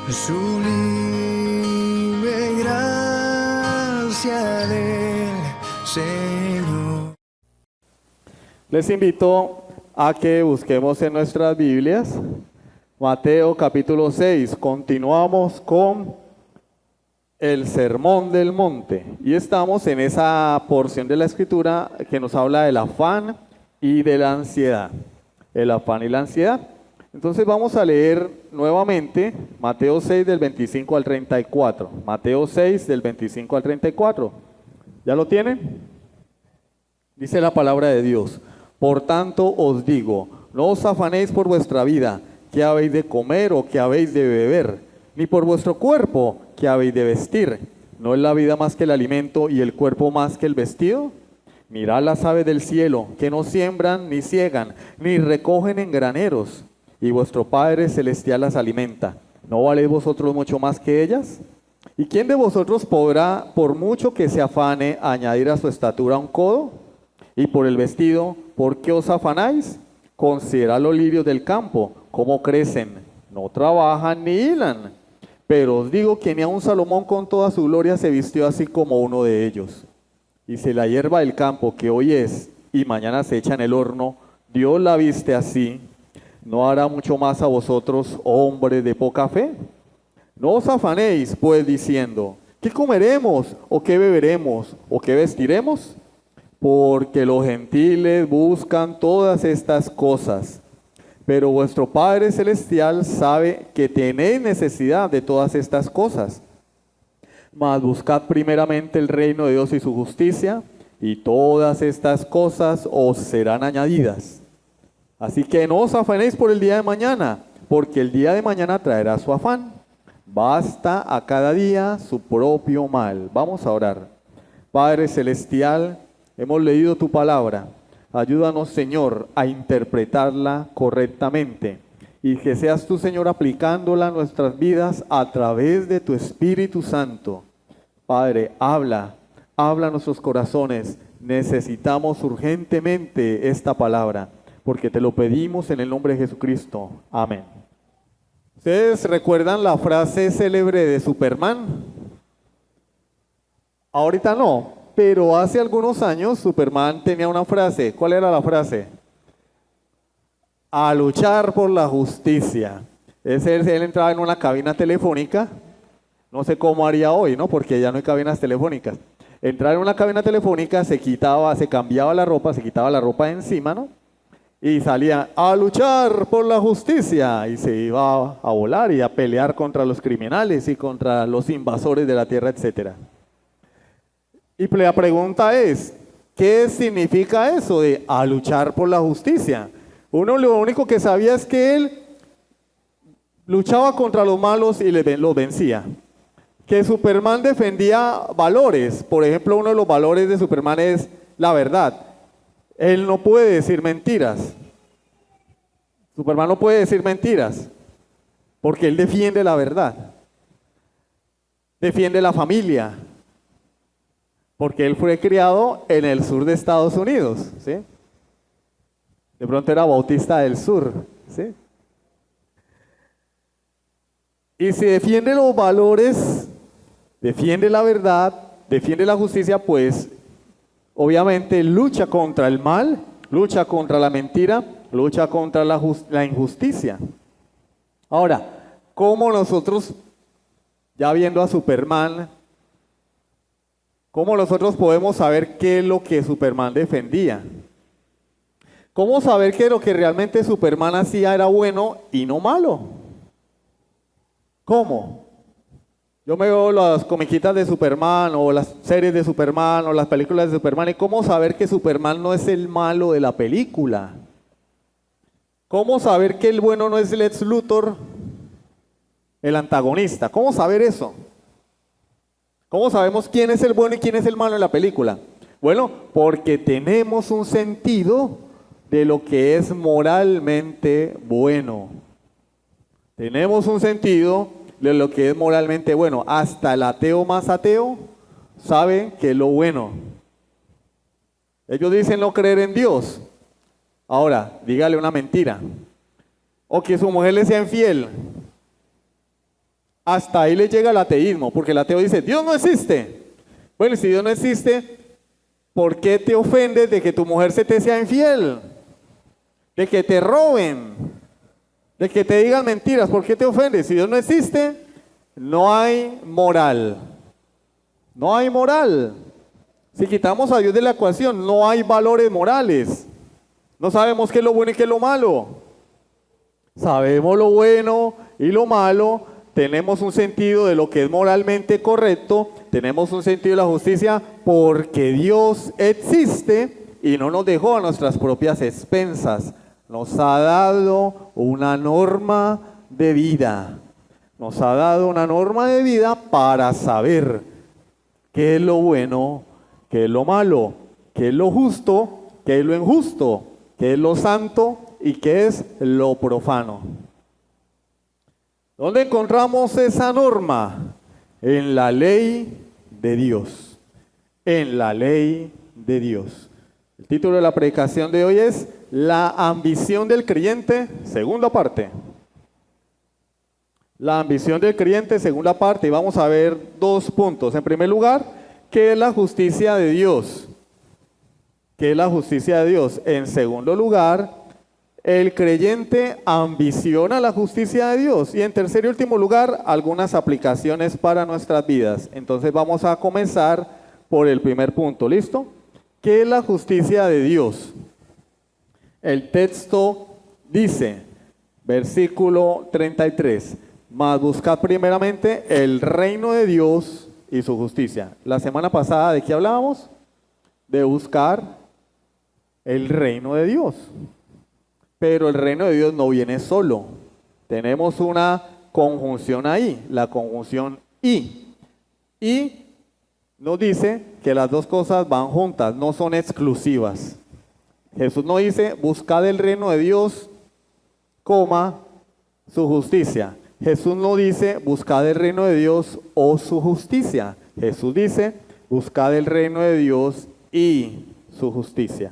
Sublime gracia del Señor. Les invito a que busquemos en nuestras Biblias Mateo capítulo 6. Continuamos con el Sermón del Monte y estamos en esa porción de la Escritura que nos habla del afán y de la ansiedad. El afán y la ansiedad. Entonces vamos a leer nuevamente Mateo 6 del 25 al 34. Mateo 6 del 25 al 34. ¿Ya lo tienen? Dice la palabra de Dios: por tanto os digo, no os afanéis por vuestra vida, qué habéis de comer o qué habéis de beber, ni por vuestro cuerpo, qué habéis de vestir. ¿No es la vida más que el alimento y el cuerpo más que el vestido? Mirad las aves del cielo, que no siembran, ni ciegan, ni recogen en graneros, y vuestro Padre Celestial las alimenta. ¿No valéis vosotros mucho más que ellas? ¿Y quién de vosotros podrá, por mucho que se afane, añadir a su estatura un codo? Y por el vestido, ¿por qué os afanáis? Considerad los lirios del campo, cómo crecen, no trabajan ni hilan. Pero os digo que ni aun Salomón con toda su gloria se vistió así como uno de ellos. Y si la hierba del campo, que hoy es y mañana se echa en el horno, Dios la viste así, ¿no hará mucho más a vosotros, hombres de poca fe? No os afanéis, pues, diciendo, ¿qué comeremos, o qué beberemos, o qué vestiremos? Porque los gentiles buscan todas estas cosas, pero vuestro Padre Celestial sabe que tenéis necesidad de todas estas cosas. Mas buscad primeramente el reino de Dios y su justicia, y todas estas cosas os serán añadidas. Así que no os afanéis por el día de mañana, porque el día de mañana traerá su afán. Basta a cada día su propio mal. Vamos a orar. Padre Celestial, hemos leído tu palabra. Ayúdanos, Señor, a interpretarla correctamente. Y que seas tú, Señor, aplicándola a nuestras vidas a través de tu Espíritu Santo. Padre, habla a nuestros corazones. Necesitamos urgentemente esta palabra, porque te lo pedimos en el nombre de Jesucristo. Amén. ¿Ustedes recuerdan la frase célebre de Superman? Ahorita no, pero hace algunos años Superman tenía una frase. ¿Cuál era la frase? A luchar por la justicia. Él entraba en una cabina telefónica, no sé cómo haría hoy, ¿no? Porque ya no hay cabinas telefónicas. Entraba en una cabina telefónica, se cambiaba la ropa, se quitaba la ropa de encima, ¿no? Y salía a luchar por la justicia y se iba a volar y a pelear contra los criminales y contra los invasores de la tierra, etc. Y la pregunta es, ¿qué significa eso de a luchar por la justicia? Uno lo único que sabía es que él luchaba contra los malos y los vencía. Que Superman defendía valores. Por ejemplo, uno de los valores de Superman es la verdad. Él no puede decir mentiras. Superman no puede decir mentiras, porque él defiende la verdad. Defiende la familia, porque él fue criado en el sur de Estados Unidos, ¿sí? De pronto era bautista del sur, ¿sí? Y si defiende los valores, defiende la verdad, defiende la justicia, pues obviamente lucha contra el mal, lucha contra la mentira, lucha contra la injusticia. Ahora, ¿cómo nosotros, ya viendo a Superman, cómo nosotros podemos saber qué es lo que Superman defendía? ¿Cómo saber que lo que realmente Superman hacía era bueno y no malo? ¿Cómo? Yo me veo las comiquitas de Superman o las series de Superman o las películas de Superman, y ¿cómo saber que Superman no es el malo de la película? ¿Cómo saber que el bueno no es Lex Luthor, el antagonista? ¿Cómo saber eso? ¿Cómo sabemos quién es el bueno y quién es el malo en la película? Bueno, porque tenemos un sentido de lo que es moralmente bueno. Tenemos un sentido de lo que es moralmente bueno. Hasta el ateo más ateo sabe que es lo bueno. Ellos dicen no creer en Dios. Ahora, dígale una mentira. O que su mujer le sea infiel. Hasta ahí le llega el ateísmo, porque el ateo dice, Dios no existe. Bueno, y si Dios no existe, ¿por qué te ofendes de que tu mujer se te sea infiel? De que te roben, de que te digan mentiras. ¿Por qué te ofendes? Si Dios no existe, no hay moral. No hay moral. Si quitamos a Dios de la ecuación, no hay valores morales. No sabemos qué es lo bueno y qué es lo malo. Sabemos lo bueno y lo malo. Tenemos un sentido de lo que es moralmente correcto. Tenemos un sentido de la justicia porque Dios existe y no nos dejó a nuestras propias expensas. Nos ha dado una norma de vida. Nos ha dado una norma de vida para saber qué es lo bueno, qué es lo malo, qué es lo justo, qué es lo injusto, qué es lo santo y qué es lo profano. ¿Dónde encontramos esa norma? En la ley de Dios. En la ley de Dios. El título de la predicación de hoy es La ambición del creyente, segunda parte. La ambición del creyente, segunda parte, y vamos a ver 2 puntos. En primer lugar, ¿qué es la justicia de Dios? ¿Qué es la justicia de Dios? En segundo lugar, el creyente ambiciona la justicia de Dios. Y en tercer y último lugar, algunas aplicaciones para nuestras vidas. Entonces vamos a comenzar por el primer punto, ¿listo? ¿Qué es la justicia de Dios? El texto dice, versículo 33, mas buscad primeramente el reino de Dios y su justicia. La semana pasada, ¿de qué hablábamos? De buscar el reino de Dios. Pero el reino de Dios no viene solo. Tenemos una conjunción ahí, la conjunción y. Y nos dice que las dos cosas van juntas, no son exclusivas. Jesús no dice, buscad el reino de Dios, coma, su justicia. Jesús no dice, buscad el reino de Dios o su justicia. Jesús dice, buscad el reino de Dios y su justicia.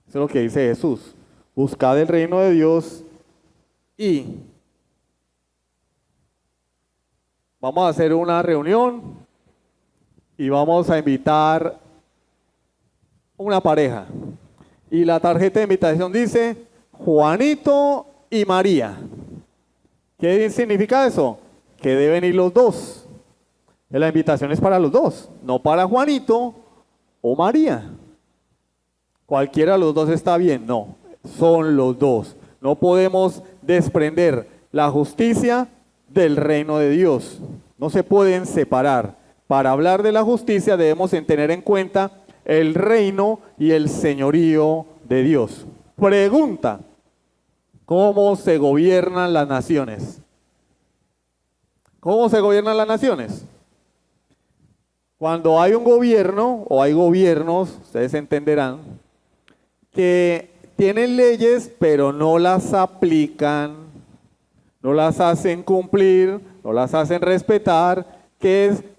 Eso es lo que dice Jesús. Buscad el reino de Dios y vamos a hacer una reunión y vamos a invitar una pareja. Y la tarjeta de invitación dice Juanito y María. ¿Qué significa eso? Que deben ir los dos. La invitación es para los dos, no para Juanito o María. Cualquiera de los dos está bien, no. Son los dos. No podemos desprender la justicia del reino de Dios. No se pueden separar. Para hablar de la justicia debemos tener en cuenta el reino y el señorío de Dios. Pregunta, ¿cómo se gobiernan las naciones? ¿Cómo se gobiernan las naciones? Cuando hay un gobierno, o hay gobiernos, ustedes entenderán, que tienen leyes, pero no las aplican, no las hacen cumplir, no las hacen respetar.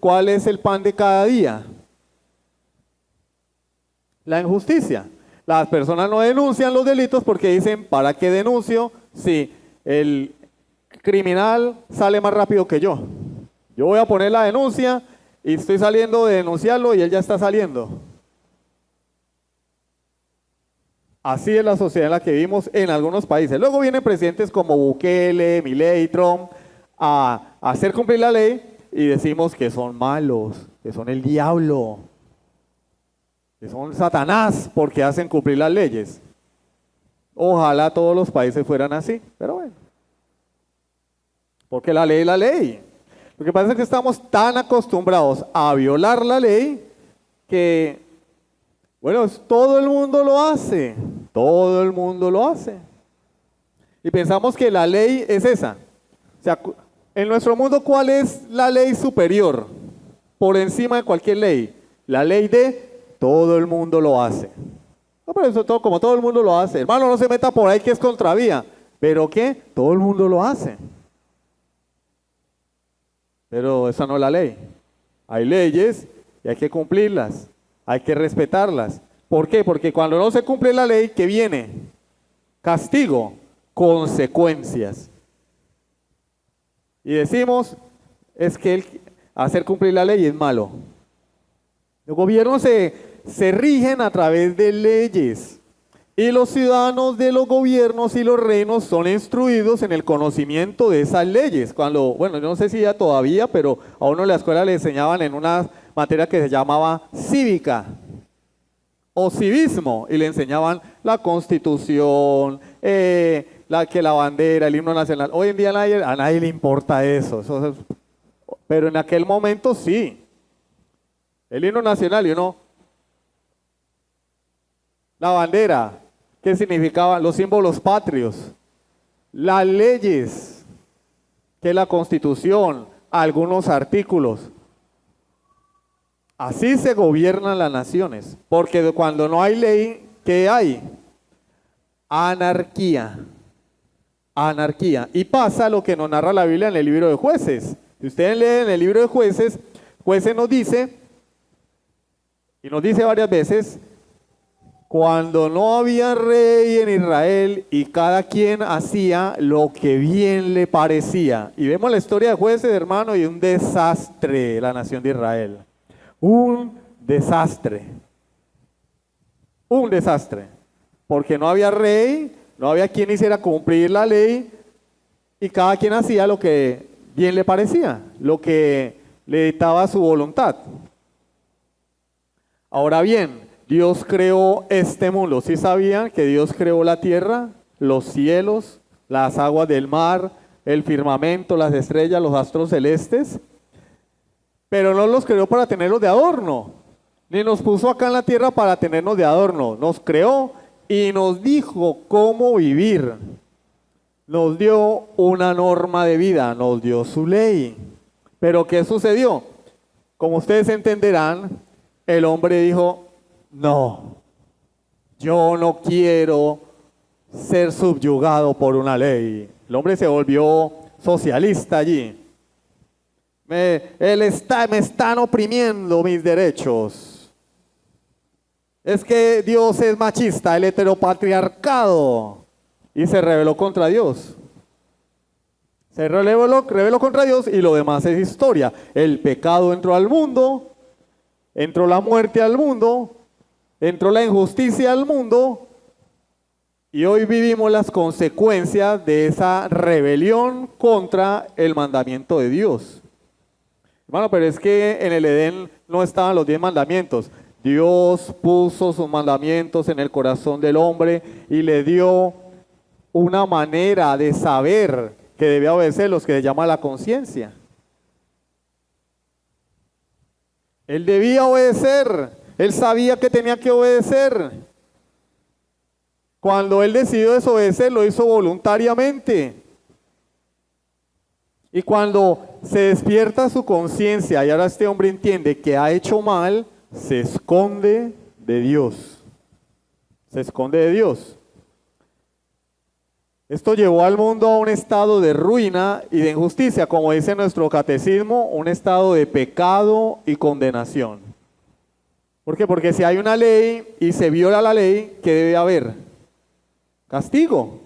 ¿Cuál es el pan de cada día? La injusticia. Las personas no denuncian los delitos porque dicen, ¿para qué denuncio si el criminal sale más rápido que yo? Yo voy a poner la denuncia y estoy saliendo de denunciarlo y él ya está saliendo. Así es la sociedad en la que vivimos en algunos países. Luego vienen presidentes como Bukele, Milei, Trump a hacer cumplir la ley y decimos que son malos, que son el diablo, que son Satanás porque hacen cumplir las leyes. Ojalá todos los países fueran así, pero bueno. Porque la ley es la ley. Lo que pasa es que estamos tan acostumbrados a violar la ley que, bueno, todo el mundo lo hace. Todo el mundo lo hace. Y pensamos que la ley es esa. O sea, en nuestro mundo, ¿cuál es la ley superior? Por encima de cualquier ley. La ley de todo el mundo lo hace. No, pero eso todo, como todo el mundo lo hace. Hermano, no se meta por ahí que es contravía. ¿Pero qué? Todo el mundo lo hace. Pero esa no es la ley. Hay leyes y hay que cumplirlas. Hay que respetarlas. ¿Por qué? Porque cuando no se cumple la ley, ¿qué viene? Castigo, consecuencias. Y decimos, es que hacer cumplir la ley es malo. Los gobiernos se rigen a través de leyes. Y los ciudadanos de los gobiernos y los reinos son instruidos en el conocimiento de esas leyes. Bueno, yo no sé si ya todavía, pero a uno en la escuela le enseñaban en una materia que se llamaba cívica o civismo, y le enseñaban la Constitución, la bandera, el himno nacional. Hoy en día a nadie le importa eso, pero en aquel momento sí. El himno nacional, la bandera, ¿qué significaba? Los símbolos patrios, las leyes, que es la Constitución, algunos artículos. Así se gobiernan las naciones, porque cuando no hay ley, ¿qué hay? Anarquía. Anarquía. Y pasa lo que nos narra la Biblia en el libro de Jueces. Si ustedes leen el libro de Jueces, Jueces nos dice, y nos dice varias veces, cuando no había rey en Israel y cada quien hacía lo que bien le parecía. Y vemos la historia de Jueces, hermano, y un desastre la nación de Israel. Un desastre. Un desastre. Porque no había rey, no había quien hiciera cumplir la ley y cada quien hacía lo que bien le parecía, lo que le dictaba su voluntad. Ahora bien, Dios creó este mundo. ¿Sí sabían que Dios creó la tierra, los cielos, las aguas del mar, el firmamento, las estrellas, los astros celestes? Pero no los creó para tenerlos de adorno, ni nos puso acá en la tierra para tenernos de adorno. Nos creó y nos dijo cómo vivir. Nos dio una norma de vida, nos dio su ley. Pero ¿qué sucedió? Como ustedes entenderán, el hombre dijo, no, yo no quiero ser subyugado por una ley. El hombre se volvió socialista allí. Me están oprimiendo mis derechos. Es que Dios es machista, el heteropatriarcado. Y se rebeló contra Dios. Se rebeló contra Dios y lo demás es historia. El pecado entró al mundo, entró la muerte al mundo, entró la injusticia al mundo y hoy vivimos las consecuencias de esa rebelión contra el mandamiento de Dios. Hermano, pero es que en el Edén no estaban los 10 mandamientos. Dios puso sus mandamientos en el corazón del hombre y le dio una manera de saber que debía obedecerlos, que se llama la conciencia. Él debía obedecer, él sabía que tenía que obedecer. Cuando él decidió desobedecer, lo hizo voluntariamente. Y cuando se despierta su conciencia y ahora este hombre entiende que ha hecho mal, se esconde de Dios. Se esconde de Dios. Esto llevó al mundo a un estado de ruina y de injusticia, como dice nuestro catecismo, un estado de pecado y condenación. ¿Por qué? Porque si hay una ley y se viola la ley, ¿qué debe haber? Castigo.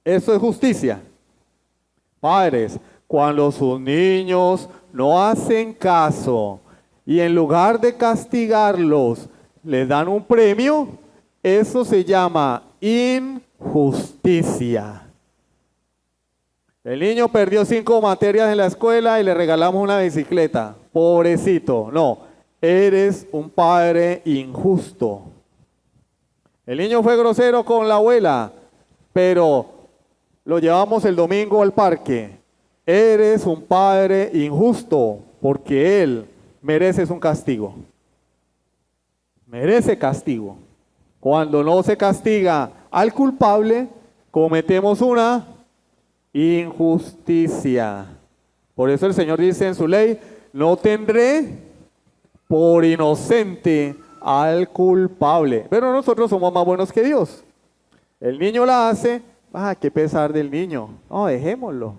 Eso es justicia. Padres, cuando sus niños no hacen caso y en lugar de castigarlos les dan un premio, eso se llama injusticia. El niño perdió 5 materias en la escuela y le regalamos una bicicleta. Pobrecito. No, eres un padre injusto. El niño fue grosero con la abuela, pero lo llevamos el domingo al parque. Eres un padre injusto porque él merece un castigo. Merece castigo. Cuando no se castiga al culpable, cometemos una injusticia. Por eso el Señor dice en su ley, no tendré por inocente al culpable. Pero nosotros somos más buenos que Dios. El niño la hace, qué pesar del niño. No, dejémoslo.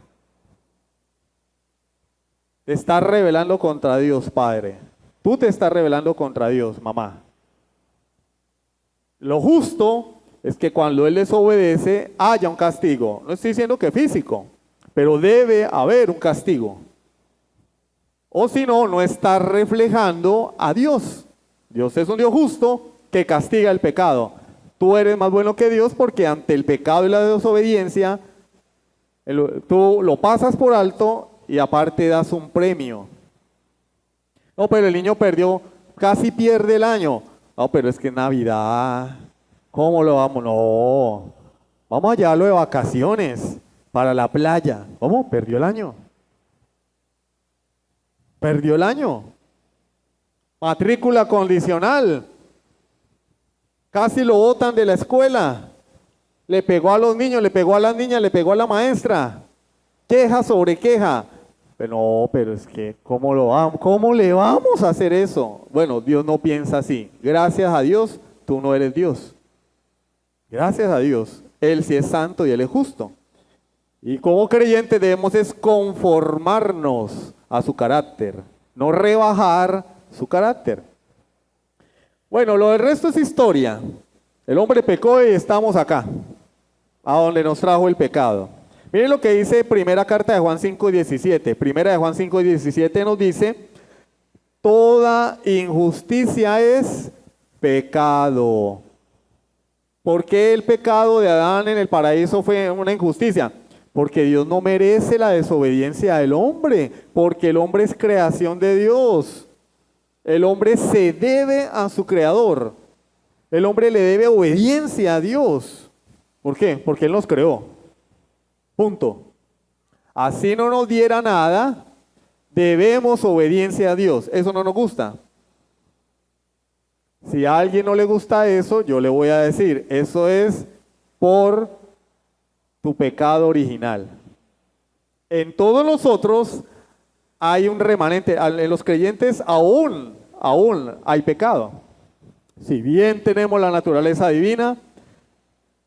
Te estás rebelando contra Dios, padre. Tú te estás rebelando contra Dios, mamá. Lo justo es que cuando él desobedece haya un castigo. No estoy diciendo que físico, pero debe haber un castigo. O si no, no está reflejando a Dios. Dios es un Dios justo que castiga el pecado. Tú eres más bueno que Dios porque ante el pecado y la desobediencia, tú lo pasas por alto y aparte das un premio. No, pero el niño perdió, casi pierde el año. No, pero es que en Navidad, ¿cómo lo vamos? No, vamos a llevarlo de vacaciones para la playa. ¿Cómo? Perdió el año. Perdió el año. Matrícula condicional. Casi lo botan de la escuela. Le pegó a los niños, le pegó a las niñas, le pegó a la maestra. Queja sobre queja. Pero no, pero es que, ¿cómo le vamos a hacer eso? Bueno, Dios no piensa así. Gracias a Dios, tú no eres Dios. Gracias a Dios, Él sí es santo y Él es justo. Y como creyentes debemos es conformarnos a su carácter, no rebajar su carácter. Bueno, lo del resto es historia. El hombre pecó y estamos acá, a donde nos trajo el pecado. Miren lo que dice primera carta de Juan 5:17. Primera de Juan 5:17 nos dice, toda injusticia es pecado. ¿Por qué el pecado de Adán en el paraíso fue una injusticia? Porque Dios no merece la desobediencia del hombre, porque el hombre es creación de Dios. El hombre se debe a su creador. El hombre le debe obediencia a Dios. ¿Por qué? Porque Él nos creó. Punto. Así no nos diera nada, debemos obediencia a Dios. Eso no nos gusta. Si a alguien no le gusta eso, yo le voy a decir, eso es por tu pecado original. En todos nosotros hay un remanente. En los creyentes aún hay pecado. Si bien tenemos la naturaleza divina,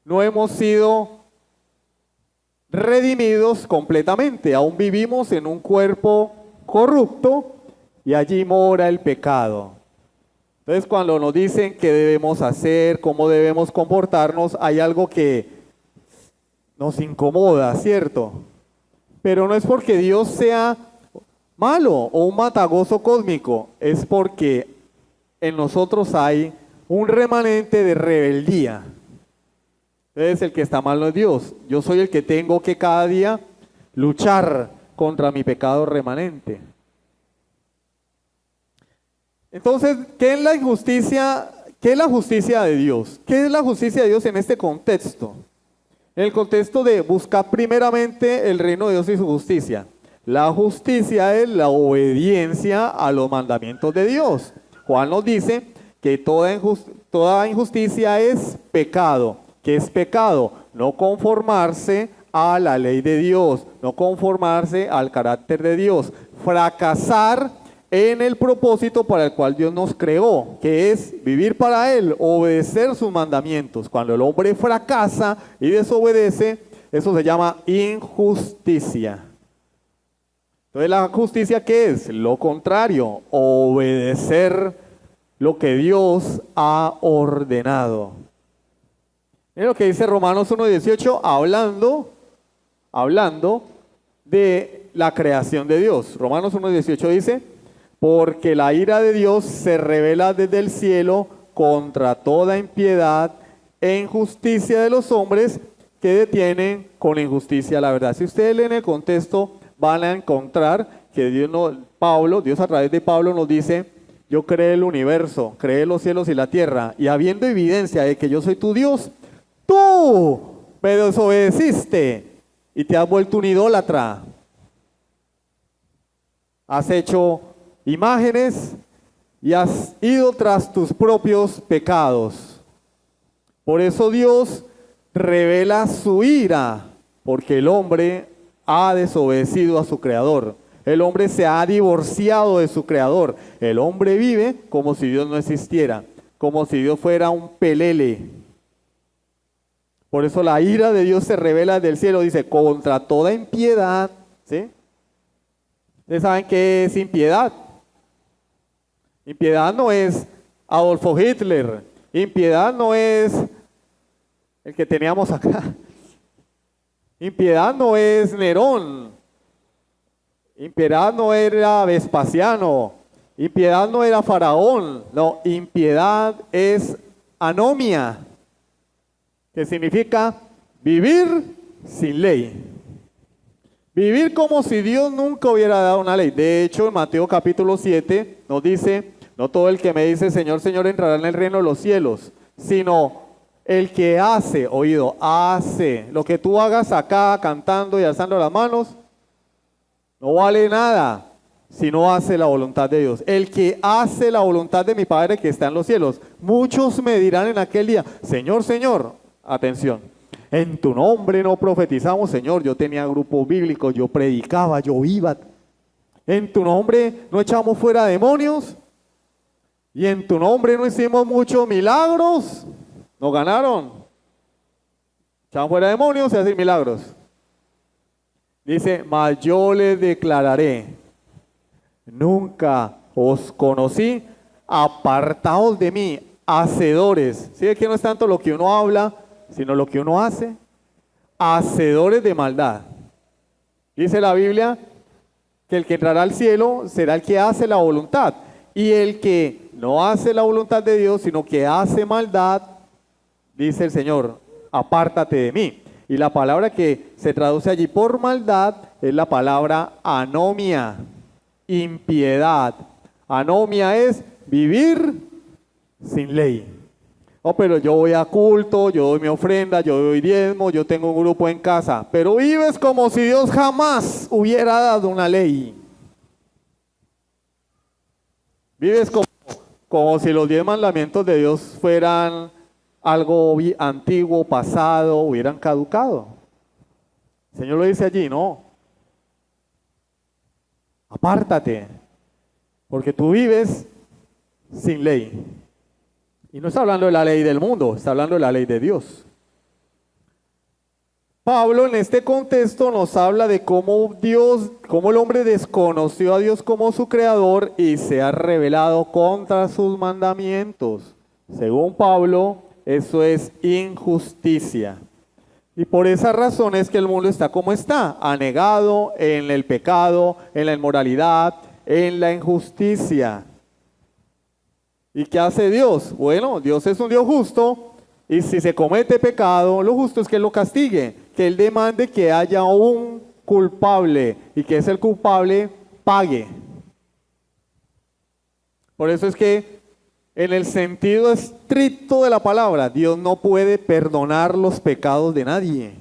no hemos sido redimidos completamente. Aún vivimos en un cuerpo corrupto y allí mora el pecado. Entonces, cuando nos dicen qué debemos hacer, cómo debemos comportarnos, hay algo que nos incomoda, ¿cierto? Pero no es porque Dios sea malo o un matagozo cósmico, es porque en nosotros hay un remanente de rebeldía. Entonces, el que está mal no es Dios. Yo soy el que tengo que cada día luchar contra mi pecado remanente. Entonces, ¿qué es la injusticia? ¿Qué es la justicia de Dios? ¿Qué es la justicia de Dios en este contexto? En el contexto de buscar primeramente el reino de Dios y su justicia. La justicia es la obediencia a los mandamientos de Dios. Juan nos dice que toda injusticia es pecado. ¿Qué es pecado? No conformarse a la ley de Dios, no conformarse al carácter de Dios, fracasar en el propósito para el cual Dios nos creó, que es vivir para Él, obedecer sus mandamientos. Cuando el hombre fracasa y desobedece, eso se llama injusticia. Entonces, ¿la justicia qué es? Lo contrario, obedecer lo que Dios ha ordenado. Miren lo que dice Romanos 1:18, hablando de la creación de Dios. Romanos 1:18 dice, porque la ira de Dios se revela desde el cielo contra toda impiedad e injusticia de los hombres que detienen con injusticia la verdad. Si ustedes leen el contexto, van a encontrar que Dios a través de Pablo nos dice, yo creé el universo, creé los cielos y la tierra, y habiendo evidencia de que yo soy tu Dios, tú me desobedeciste y te has vuelto un idólatra. Has hecho imágenes y has ido tras tus propios pecados. Por eso Dios revela su ira, porque el hombre ha desobedecido a su creador. El hombre se ha divorciado de su creador. El hombre vive como si Dios no existiera, como si Dios fuera un pelele. Por eso la ira de Dios se revela del cielo, dice, contra toda impiedad. ¿Sí? ¿Ustedes saben qué es impiedad? Impiedad no es Adolfo Hitler. Impiedad no es el que teníamos acá. Impiedad no es Nerón. Impiedad no era Vespasiano. Impiedad no era Faraón. No, impiedad es anomia, que significa vivir sin ley. Vivir como si Dios nunca hubiera dado una ley. De hecho, en Mateo capítulo 7 nos dice, no todo el que me dice Señor, Señor entrará en el reino de los cielos, sino el que hace, oído, hace. Lo que tú hagas acá cantando y alzando las manos, no vale nada si no hace la voluntad de Dios. El que hace la voluntad de mi Padre que está en los cielos. Muchos me dirán en aquel día, Señor, Señor, atención, en tu nombre no profetizamos, Señor, yo tenía grupos bíblicos, yo predicaba, yo iba. En tu nombre no echamos fuera demonios y en tu nombre no hicimos muchos milagros. Nos ganaron. Echaban fuera demonios y hacen milagros. Dice, mas yo les declararé, nunca os conocí, apartaos de mí, hacedores. ¿Sí que no es tanto lo que uno habla, sino lo que uno hace? Hacedores de maldad. Dice la Biblia que el que entrará al cielo será el que hace la voluntad. Y el que no hace la voluntad de Dios, sino que hace maldad, dice el Señor, apártate de mí. Y la palabra que se traduce allí por maldad es la palabra anomia, impiedad. Anomia es vivir sin ley. Oh, pero yo voy a culto, yo doy mi ofrenda, yo doy diezmo, yo tengo un grupo en casa. Pero vives como si Dios jamás hubiera dado una ley. Vives como si los 10 mandamientos de Dios fueran algo antiguo, pasado, hubieran caducado. El Señor lo dice allí, no. Apártate, porque tú vives sin ley. Y no está hablando de la ley del mundo, está hablando de la ley de Dios. Pablo en este contexto nos habla de cómo el hombre desconoció a Dios como su creador y se ha rebelado contra sus mandamientos. Según Pablo, eso es injusticia. Y por esa razón es que el mundo está como está, anegado en el pecado, en la inmoralidad, en la injusticia. ¿Y qué hace Dios? Bueno, Dios es un Dios justo y si se comete pecado, lo justo es que Él lo castigue, que Él demande que haya un culpable y que ese culpable pague. Por eso es que en el sentido estricto de la palabra, Dios no puede perdonar los pecados de nadie.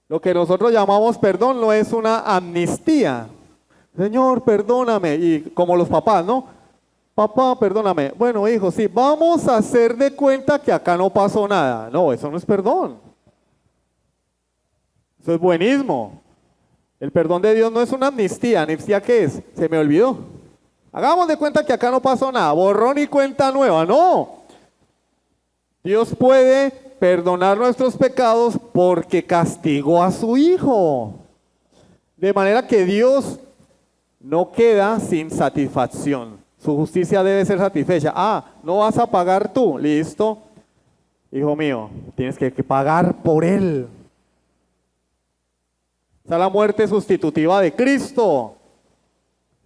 Lo que nosotros llamamos perdón no es una amnistía. Señor, perdóname. Y como los papás, ¿no? Papá, perdóname. Bueno, hijo, sí, vamos a hacer de cuenta que acá no pasó nada. No, eso no es perdón. Eso es buenismo. El perdón de Dios no es una amnistía. ¿Amnistía qué es? Se me olvidó. Hagamos de cuenta que acá no pasó nada, borrón y cuenta nueva. No, Dios puede perdonar nuestros pecados porque castigó a su Hijo. De manera que Dios no queda sin satisfacción. Su justicia debe ser satisfecha. Ah, no vas a pagar tú, listo. Hijo mío, tienes que pagar por Él. Está la muerte sustitutiva de Cristo.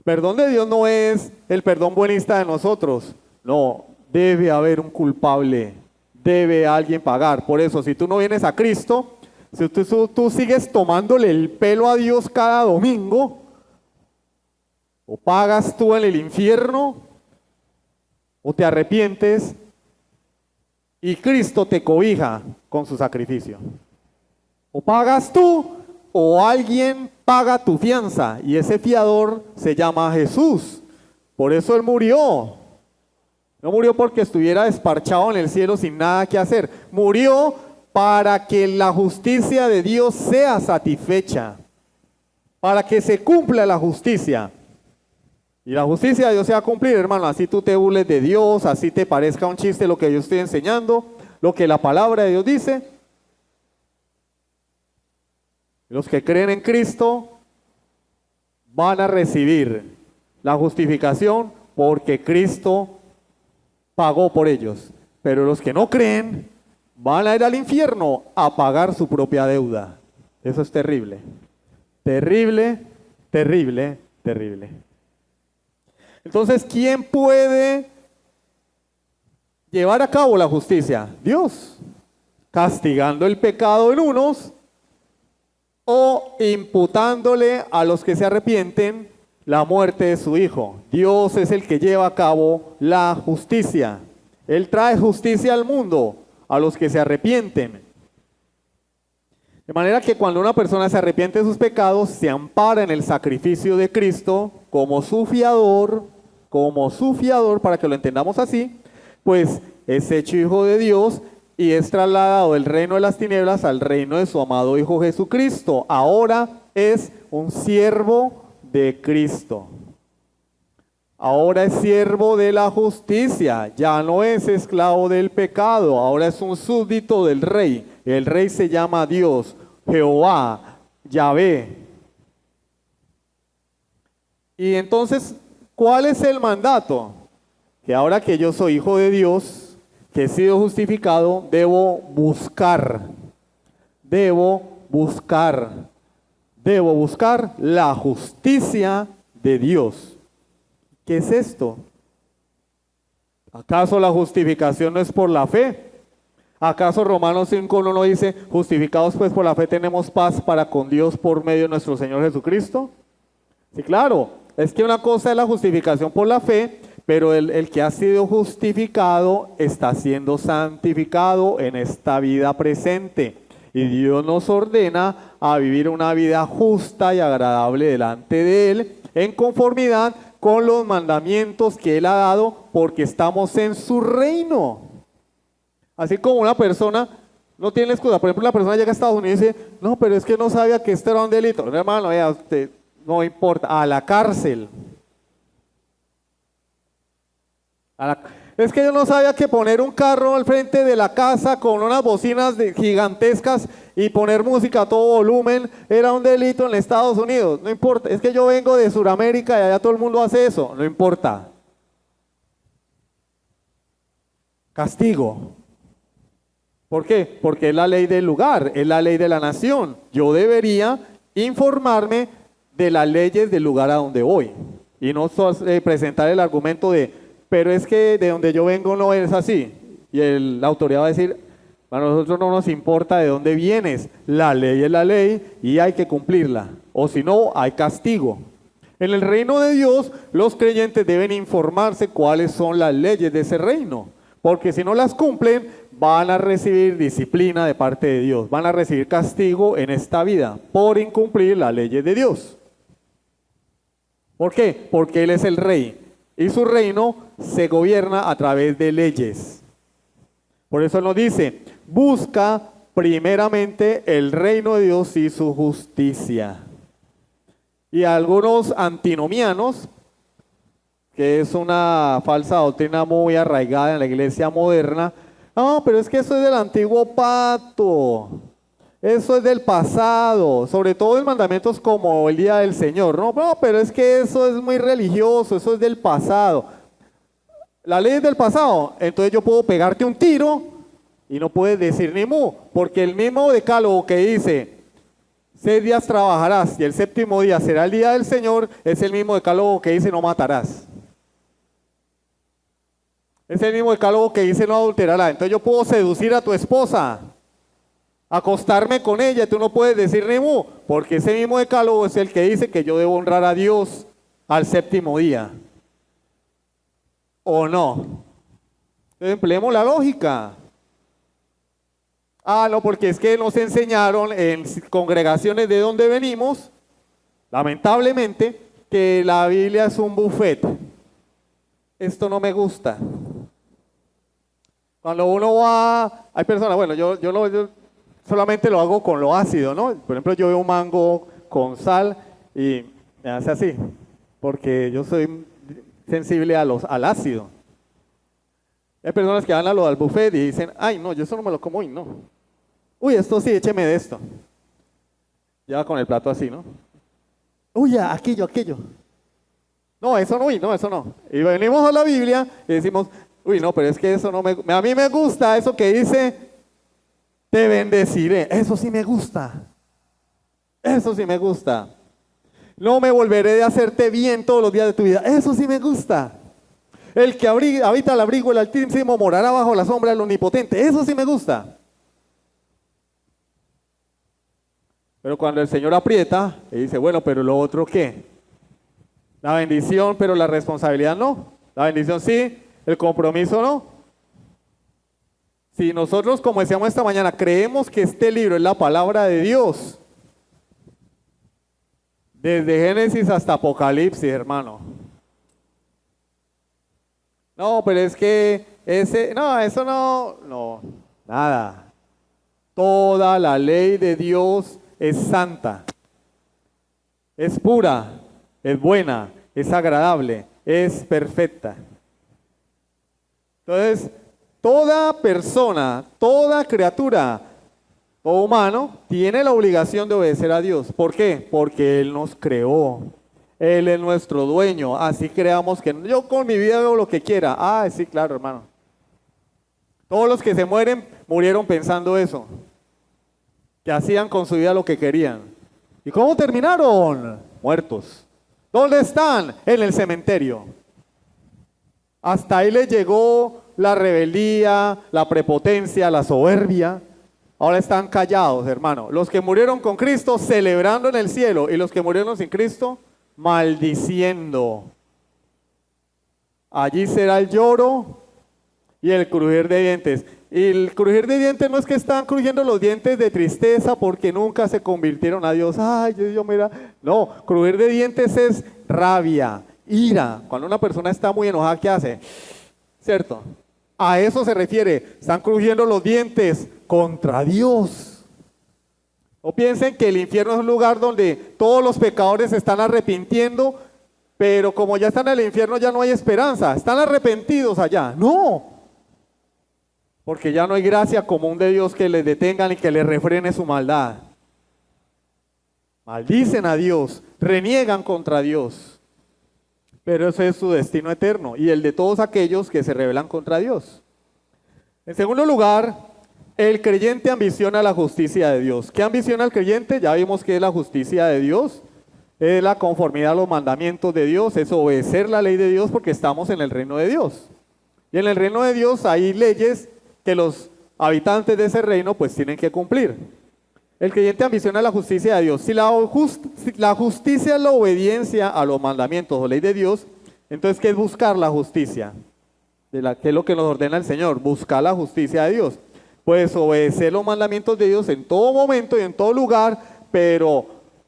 Perdón de Dios no es el perdón buenista de nosotros. No, debe haber un culpable. Debe alguien pagar. Por eso, si tú no vienes a Cristo, si tú sigues tomándole el pelo a Dios cada domingo, o pagas tú en el infierno, o te arrepientes, y Cristo te cobija con su sacrificio. O pagas tú, o alguien paga tu fianza, y ese fiador se llama Jesús. Por eso Él murió. No murió porque estuviera desparchado en el cielo sin nada que hacer. Murió para que la justicia de Dios sea satisfecha, para que se cumpla la justicia. Y la justicia de Dios se va a cumplir, hermano. Así tú te burles de Dios, así te parezca un chiste lo que yo estoy enseñando, lo que la palabra de Dios dice. Los que creen en Cristo van a recibir la justificación porque Cristo pagó por ellos. Pero los que no creen van a ir al infierno a pagar su propia deuda. Eso es terrible. Terrible, terrible, terrible. Entonces, ¿quién puede llevar a cabo la justicia? Dios, castigando el pecado en unos o imputándole a los que se arrepienten la muerte de su Hijo. Dios es el que lleva a cabo la justicia. Él trae justicia al mundo, a los que se arrepienten. De manera que cuando una persona se arrepiente de sus pecados, se ampara en el sacrificio de Cristo como su fiador, para que lo entendamos así, pues es hecho hijo de Dios y es trasladado del reino de las tinieblas al reino de su amado Hijo Jesucristo. Ahora es un siervo de Cristo. Ahora es siervo de la justicia, ya no es esclavo del pecado, ahora es un súbdito del rey. El rey se llama Dios, Jehová, Yahvé. Y entonces, ¿cuál es el mandato? Que ahora que yo soy hijo de Dios, que he sido justificado, debo buscar la justicia de Dios. ¿Qué es esto? ¿Acaso la justificación no es por la fe? ¿Acaso Romanos 5:1 no dice, justificados pues por la fe tenemos paz para con Dios por medio de nuestro Señor Jesucristo? Sí, claro, es que una cosa es la justificación por la fe, pero el que ha sido justificado está siendo santificado en esta vida presente. Y Dios nos ordena a vivir una vida justa y agradable delante de Él, en conformidad con los mandamientos que Él ha dado, porque estamos en su reino. Así como una persona no tiene excusa. Por ejemplo, la persona llega a Estados Unidos y dice, no, pero es que no sabía que esto era un delito. No, hermano, vea, usted, no importa, a la cárcel. Es que yo no sabía que poner un carro al frente de la casa con unas bocinas gigantescas y poner música a todo volumen era un delito en Estados Unidos. No importa, es que yo vengo de Sudamérica y allá todo el mundo hace eso. No importa. Castigo. ¿Por qué? Porque es la ley del lugar, es la ley de la nación. Yo debería informarme de las leyes del lugar a donde voy y no presentar el argumento de, pero es que de donde yo vengo no es así. Y la autoridad va a decir, a nosotros no nos importa de dónde vienes, la ley es la ley y hay que cumplirla, o si no, hay castigo. En el reino de Dios, los creyentes deben informarse cuáles son las leyes de ese reino, porque si no las cumplen, van a recibir disciplina de parte de Dios, van a recibir castigo en esta vida por incumplir las leyes de Dios. ¿Por qué? Porque Él es el rey y su reino se gobierna a través de leyes. Por eso nos dice, busca primeramente el reino de Dios y su justicia. Y algunos antinomianos, que es una falsa doctrina muy arraigada en la iglesia moderna, no, pero es que eso es del antiguo pacto, eso es del pasado, sobre todo en mandamientos como el día del Señor. No, pero es que eso es muy religioso, eso es del pasado. La ley es del pasado, entonces yo puedo pegarte un tiro y no puedes decir ni mu, porque el mismo decálogo que dice 6 días trabajarás y el séptimo día será el día del Señor, es el mismo decálogo que dice no matarás. Es el mismo decálogo que dice no adulterarás. Entonces yo puedo seducir a tu esposa, acostarme con ella, tú no puedes decir ni mu, porque ese mismo decálogo es el que dice que yo debo honrar a Dios al séptimo día. ¿O no? Entonces empleemos la lógica. Ah, no, porque es que nos enseñaron en congregaciones de donde venimos, lamentablemente, que la Biblia es un buffet. Esto no me gusta. Cuando uno va, hay personas, bueno, yo solamente lo hago con lo ácido, ¿no? Por ejemplo, yo veo un mango con sal y me hace así, porque yo soy sensible al ácido. Hay personas que van a lo del buffet y dicen, ay, no, yo eso no me lo como hoy, no. Uy, esto sí, écheme de esto. Ya con el plato así, ¿no? Uy, aquello. No, eso no, no, eso no. Y venimos a la Biblia y decimos, uy, no, pero es que eso no a mí me gusta eso que dice Te bendeciré. Eso sí me gusta. Eso sí me gusta. No me volveré de hacerte bien todos los días de tu vida. Eso sí me gusta. El que habita al abrigo del Altísimo morará bajo la sombra del Omnipotente. Eso sí me gusta. Pero cuando el Señor aprieta, y dice, bueno, pero lo otro ¿qué? La bendición, pero la responsabilidad no. La bendición sí, el compromiso no. Si nosotros, como decíamos esta mañana, creemos que este libro es la palabra de Dios, desde Génesis hasta Apocalipsis, hermano. No, pero es que eso no, nada. Toda la ley de Dios es santa, es pura, es buena, es agradable, es perfecta. Entonces, toda persona, toda criatura, todo humano, tiene la obligación de obedecer a Dios. ¿Por qué? Porque Él nos creó. Él es nuestro dueño. Así creamos que yo con mi vida hago lo que quiera. Ah, sí, claro, hermano. Todos los que se mueren, murieron pensando eso. Que hacían con su vida lo que querían. ¿Y cómo terminaron? Muertos. ¿Dónde están? En el cementerio. Hasta ahí les llegó la rebeldía, la prepotencia, la soberbia. Ahora están callados, hermano. Los que murieron con Cristo celebrando en el cielo y los que murieron sin Cristo maldiciendo. Allí será el lloro y el crujir de dientes. Y el crujir de dientes no es que están crujiendo los dientes de tristeza porque nunca se convirtieron a Dios. Ay, Dios, mira. No, crujir de dientes es rabia, ira. Cuando una persona está muy enojada, ¿qué hace? ¿Cierto? A eso se refiere. Están crujiendo los dientes contra Dios. No piensen que el infierno es un lugar donde todos los pecadores se están arrepintiendo, pero como ya están en el infierno ya no hay esperanza. Están arrepentidos allá. No. Porque ya no hay gracia común de Dios que les detengan y que les refrene su maldad. Maldicen a Dios, reniegan contra Dios. Pero ese es su destino eterno y el de todos aquellos que se rebelan contra Dios. En segundo lugar, el creyente ambiciona la justicia de Dios. ¿Qué ambiciona el creyente? Ya vimos que es la justicia de Dios. Es la conformidad a los mandamientos de Dios, es obedecer la ley de Dios porque estamos en el reino de Dios. Y en el reino de Dios hay leyes que los habitantes de ese reino pues tienen que cumplir. El creyente ambiciona la justicia de Dios. Si la justicia es la obediencia a los mandamientos o ley de Dios, entonces ¿qué es buscar la justicia? ¿Qué es lo que nos ordena el Señor? Buscar la justicia de Dios. Pues obedecer los mandamientos de Dios en todo momento y en todo lugar, pero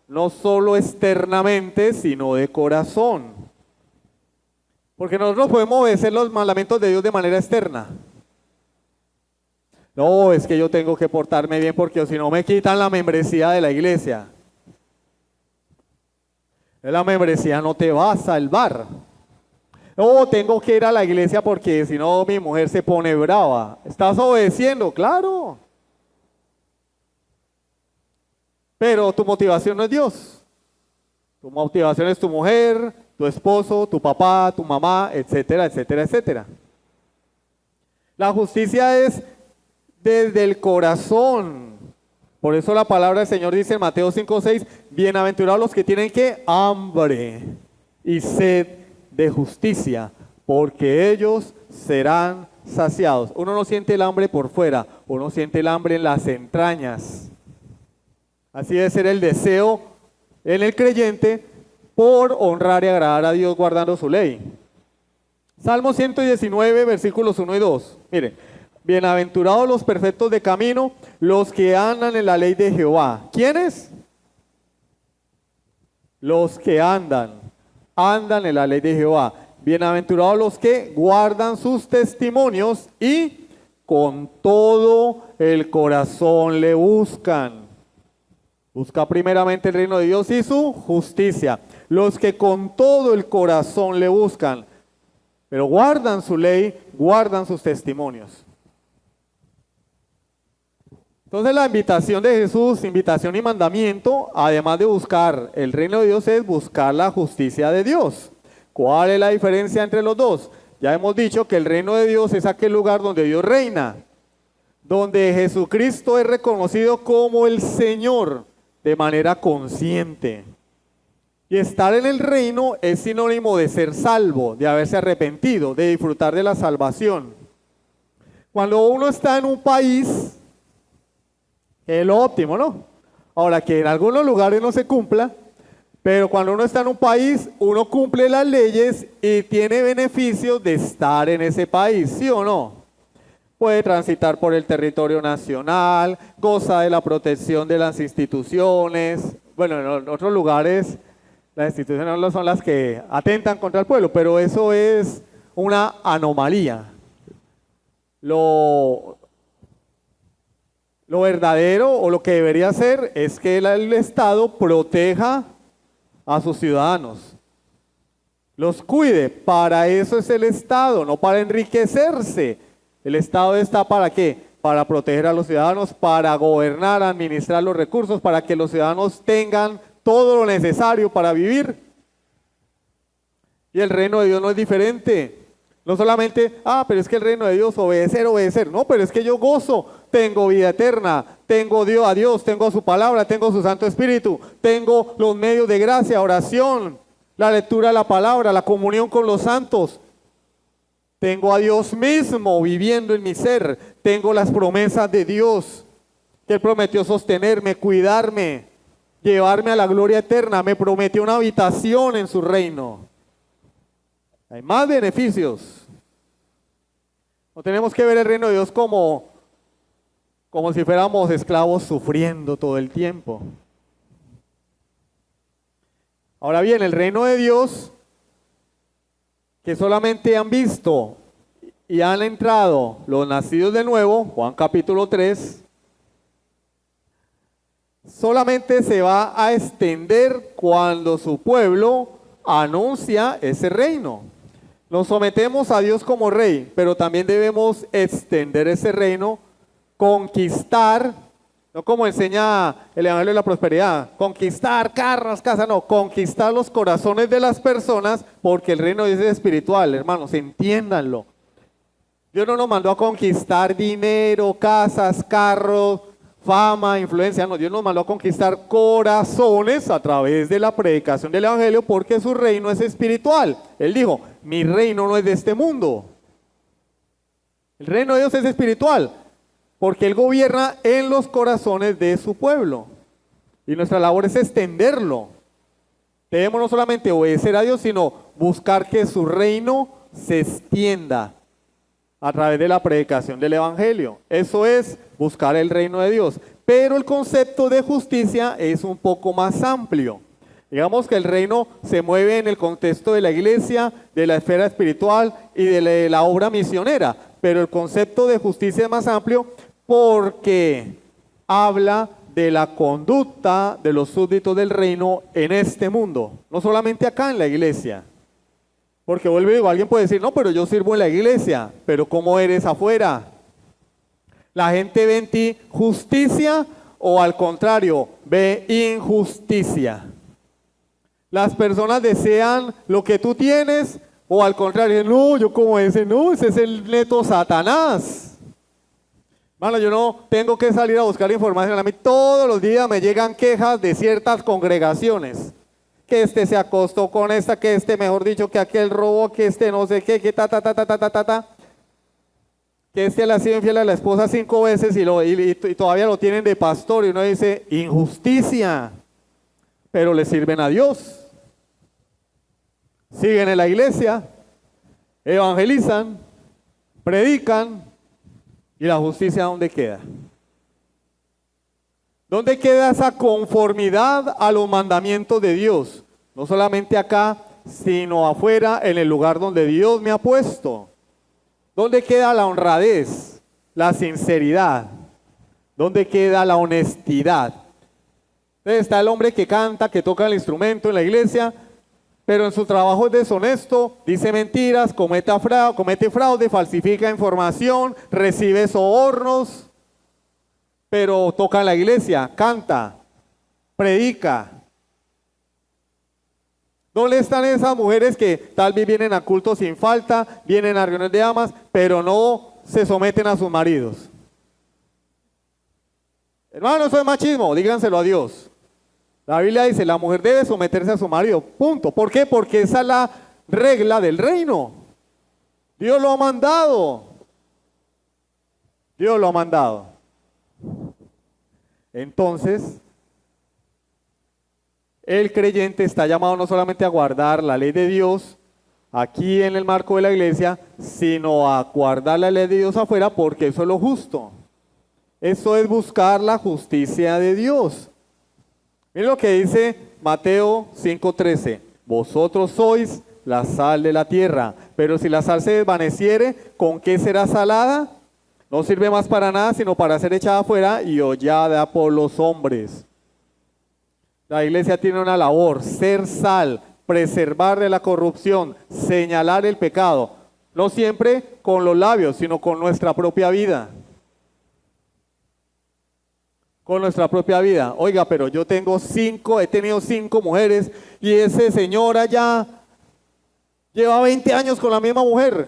no solo externamente, sino de corazón. Porque nosotros podemos obedecer los mandamientos de Dios de manera externa. No, es que yo tengo que portarme bien porque si no me quitan la membresía de la iglesia. La membresía no te va a salvar. No, tengo que ir a la iglesia porque si no mi mujer se pone brava. ¿Estás obedeciendo? Claro. Pero tu motivación no es Dios. Tu motivación es tu mujer, tu esposo, tu papá, tu mamá, etcétera, etcétera, etcétera. La justicia es desde el corazón. Por eso la palabra del Señor dice en Mateo 5:6, bienaventurados los que tienen que hambre y sed de justicia, porque ellos serán saciados. Uno no siente el hambre por fuera, uno siente el hambre en las entrañas. Así debe ser el deseo en el creyente por honrar y agradar a Dios guardando su ley. Salmo 119, versículos 1 y 2. Miren, bienaventurados los perfectos de camino, los que andan en la ley de Jehová. ¿Quiénes? Los que andan en la ley de Jehová. Bienaventurados los que guardan sus testimonios y con todo el corazón le buscan. Busca primeramente el reino de Dios y su justicia. Los que con todo el corazón le buscan, pero guardan su ley, guardan sus testimonios. Entonces la invitación de Jesús, invitación y mandamiento, además de buscar el reino de Dios, es buscar la justicia de Dios. ¿Cuál es la diferencia entre los dos? Ya hemos dicho que el reino de Dios es aquel lugar donde Dios reina, donde Jesucristo es reconocido como el Señor de manera consciente. Y estar en el reino es sinónimo de ser salvo, de haberse arrepentido, de disfrutar de la salvación. Cuando uno está en un país, es lo óptimo, ¿no? Ahora, que en algunos lugares no se cumpla, pero cuando uno está en un país, uno cumple las leyes y tiene beneficios de estar en ese país, ¿sí o no? Puede transitar por el territorio nacional, goza de la protección de las instituciones. Bueno, en otros lugares las instituciones no son las que atentan contra el pueblo, pero eso es una anomalía. Lo verdadero o lo que debería ser es que el Estado proteja a sus ciudadanos, los cuide. Para eso es el Estado, no para enriquecerse. El Estado está ¿para qué? Para proteger a los ciudadanos, para gobernar, administrar los recursos, para que los ciudadanos tengan todo lo necesario para vivir. Y el reino de Dios no es diferente. No solamente, pero es que el reino de Dios, obedecer. No, pero es que yo gozo, tengo vida eterna, tengo a Dios, tengo su palabra, tengo su Santo Espíritu, tengo los medios de gracia, oración, la lectura de la palabra, la comunión con los santos. Tengo a Dios mismo viviendo en mi ser, tengo las promesas de Dios, que Él prometió sostenerme, cuidarme, llevarme a la gloria eterna, me prometió una habitación en su reino. Hay más beneficios. No tenemos que ver el reino de Dios como si fuéramos esclavos sufriendo todo el tiempo. Ahora bien, el reino de Dios, que solamente han visto y han entrado los nacidos de nuevo, Juan capítulo 3, solamente se va a extender cuando su pueblo anuncia ese reino. Nos sometemos a Dios como rey, pero también debemos extender ese reino, conquistar, no como enseña el Evangelio de la Prosperidad, conquistar carros, casas, no, conquistar los corazones de las personas, porque el reino de Dios es espiritual, hermanos, entiéndanlo. Dios no nos mandó a conquistar dinero, casas, carros, fama, influencia, no, Dios nos mandó a conquistar corazones a través de la predicación del Evangelio, porque su reino es espiritual. Él dijo, mi reino no es de este mundo. El reino de Dios es espiritual, porque Él gobierna en los corazones de su pueblo. Y nuestra labor es extenderlo. Debemos no solamente obedecer a Dios, sino buscar que su reino se extienda a través de la predicación del Evangelio. Eso es buscar el reino de Dios. Pero el concepto de justicia es un poco más amplio. Digamos que el reino se mueve en el contexto de la iglesia, de la esfera espiritual y de la obra misionera. Pero el concepto de justicia es más amplio porque habla de la conducta de los súbditos del reino en este mundo. No solamente acá en la iglesia. Porque vuelvo y digo, alguien puede decir, no, pero yo sirvo en la iglesia, pero ¿cómo eres afuera? ¿La gente ve en ti justicia o al contrario, ve injusticia? ¿Las personas desean lo que tú tienes o al contrario, no, yo como ese, no, ese es el neto Satanás? Bueno, yo no tengo que salir a buscar información, a mí todos los días me llegan quejas de ciertas congregaciones. Que este se acostó con esta, que este, mejor dicho, que aquel robó, que este no sé qué, que que este le ha sido infiel a la esposa 5 veces y todavía lo tienen de pastor y uno dice, injusticia, pero le sirven a Dios. Siguen en la iglesia, evangelizan, predican y la justicia ¿dónde queda? ¿Dónde queda esa conformidad a los mandamientos de Dios? No solamente acá, sino afuera, en el lugar donde Dios me ha puesto. ¿Dónde queda la honradez, la sinceridad? ¿Dónde queda la honestidad? Entonces está el hombre que canta, que toca el instrumento en la iglesia, pero en su trabajo es deshonesto, dice mentiras, comete fraude, falsifica información, recibe sobornos. Pero toca en la iglesia, canta, predica. ¿Dónde están esas mujeres que tal vez vienen a cultos sin falta, vienen a reuniones de damas, pero no se someten a sus maridos? Hermano, eso es machismo, díganselo a Dios. La Biblia dice, la mujer debe someterse a su marido, punto. ¿Por qué? Porque esa es la regla del reino. Dios lo ha mandado. Dios lo ha mandado. Entonces, el creyente está llamado no solamente a guardar la ley de Dios aquí en el marco de la iglesia, sino a guardar la ley de Dios afuera, porque eso es lo justo. Eso es buscar la justicia de Dios. Miren lo que dice Mateo 5:13. Vosotros sois la sal de la tierra, pero si la sal se desvaneciere, ¿con qué será salada? No sirve más para nada, sino para ser echada afuera y hollada por los hombres. La iglesia tiene una labor, ser sal, preservar de la corrupción, señalar el pecado, no siempre con los labios, sino con nuestra propia vida. Con nuestra propia vida. Oiga, pero yo he tenido 5 mujeres y ese señor allá lleva 20 años con la misma mujer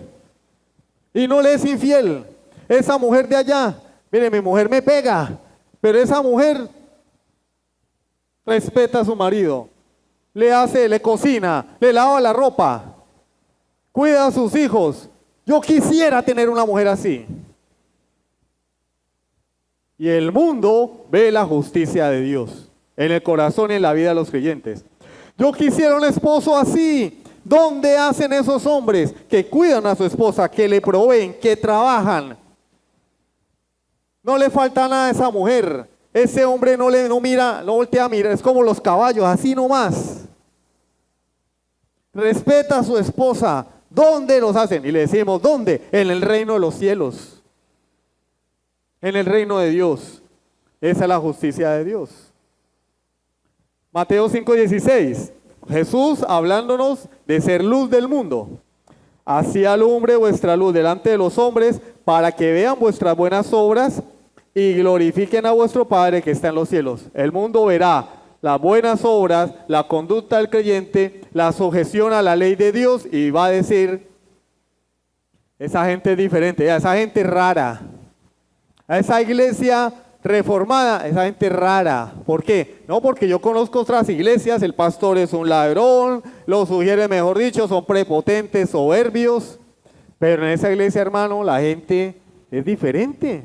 y no le es infiel. Esa mujer de allá, mire, mi mujer me pega, pero esa mujer respeta a su marido, le cocina, le lava la ropa, cuida a sus hijos. Yo quisiera tener una mujer así. Y el mundo ve la justicia de Dios en el corazón y en la vida de los creyentes. Yo quisiera un esposo así. ¿Dónde hacen esos hombres que cuidan a su esposa, que le proveen, que trabajan? No le falta nada a esa mujer. Ese hombre no voltea a mirar, es como los caballos, así nomás. Respeta a su esposa. ¿Dónde los hacen? Y le decimos, ¿dónde? En el reino de los cielos. En el reino de Dios. Esa es la justicia de Dios. Mateo 5:16. Jesús hablándonos de ser luz del mundo. Así alumbre vuestra luz delante de los hombres, para que vean vuestras buenas obras y glorifiquen a vuestro Padre que está en los cielos. El mundo verá las buenas obras, la conducta del creyente, la sujeción a la ley de Dios y va a decir, esa gente es diferente, esa gente es rara. A esa iglesia reformada, esa gente rara. ¿Por qué? No, porque yo conozco otras iglesias, el pastor es un ladrón, los sugieres, mejor dicho, son prepotentes, soberbios. Pero en esa iglesia, hermano, la gente es diferente.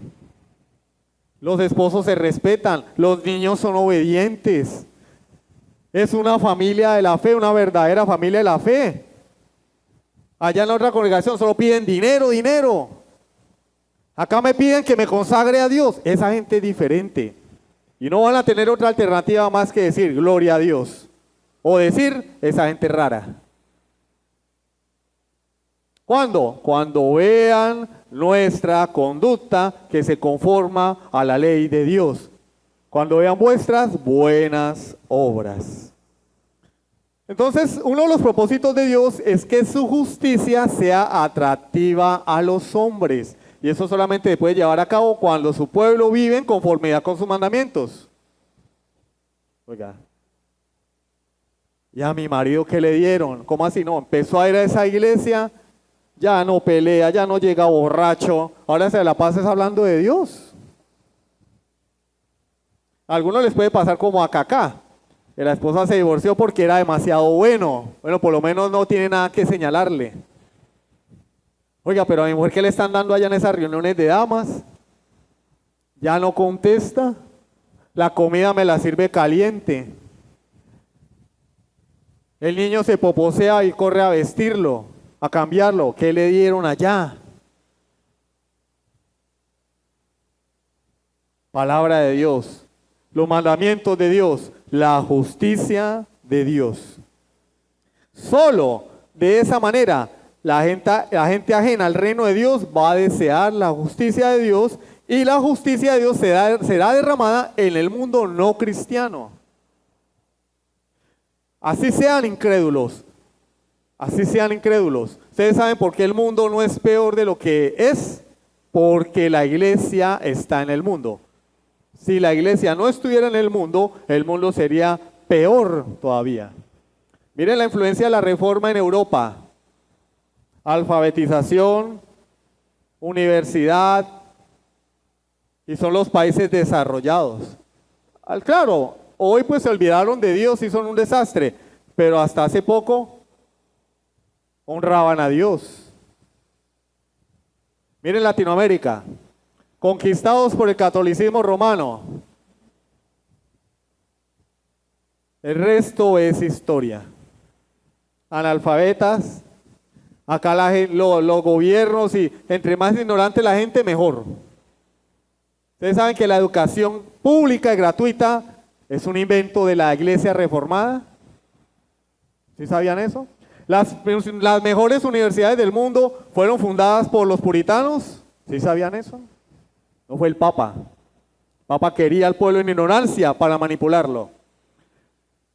Los esposos se respetan, los niños son obedientes. Es una familia de la fe, una verdadera familia de la fe. Allá en la otra congregación solo piden dinero, dinero. Acá me piden que me consagre a Dios. Esa gente es diferente. Y no van a tener otra alternativa más que decir gloria a Dios. O decir esa gente rara. ¿Cuándo? Cuando vean nuestra conducta que se conforma a la ley de Dios. Cuando vean vuestras buenas obras. Entonces, uno de los propósitos de Dios es que su justicia sea atractiva a los hombres. Y eso solamente se puede llevar a cabo cuando su pueblo vive en conformidad con sus mandamientos. Oiga, ¿y a mi marido qué le dieron? ¿Cómo así? No, empezó a ir a esa iglesia, ya no pelea, ya no llega borracho, ahora se la pasa hablando de Dios. A algunos les puede pasar como a Cacá, que la esposa se divorció porque era demasiado bueno. Bueno, por lo menos no tiene nada que señalarle. Oiga, pero a mi mujer, ¿qué le están dando allá en esas reuniones de damas? Ya no contesta. La comida me la sirve caliente. El niño se poposea y corre a vestirlo, a cambiarlo. ¿Qué le dieron allá? Palabra de Dios, los mandamientos de Dios, la justicia de Dios. Solo de esa manera la gente ajena al reino de Dios va a desear la justicia de Dios, y la justicia de Dios será derramada en el mundo no cristiano. Así sean incrédulos. Así sean incrédulos. Ustedes saben por qué el mundo no es peor de lo que es. Porque la iglesia está en el mundo. Si la iglesia no estuviera en el mundo sería peor todavía. Miren la influencia de la reforma en Europa. Alfabetización, universidad, y son los países desarrollados. Claro, hoy pues se olvidaron de Dios y son un desastre, pero hasta hace poco honraban a Dios. Miren Latinoamérica, conquistados por el catolicismo romano. El resto es historia. Analfabetas, acá los gobiernos, y entre más ignorante la gente, mejor. Ustedes saben que la educación pública y gratuita es un invento de la Iglesia Reformada. ¿Sí sabían eso? Las mejores universidades del mundo fueron fundadas por los puritanos. ¿Sí sabían eso? No fue el Papa. El Papa quería al pueblo en ignorancia para manipularlo.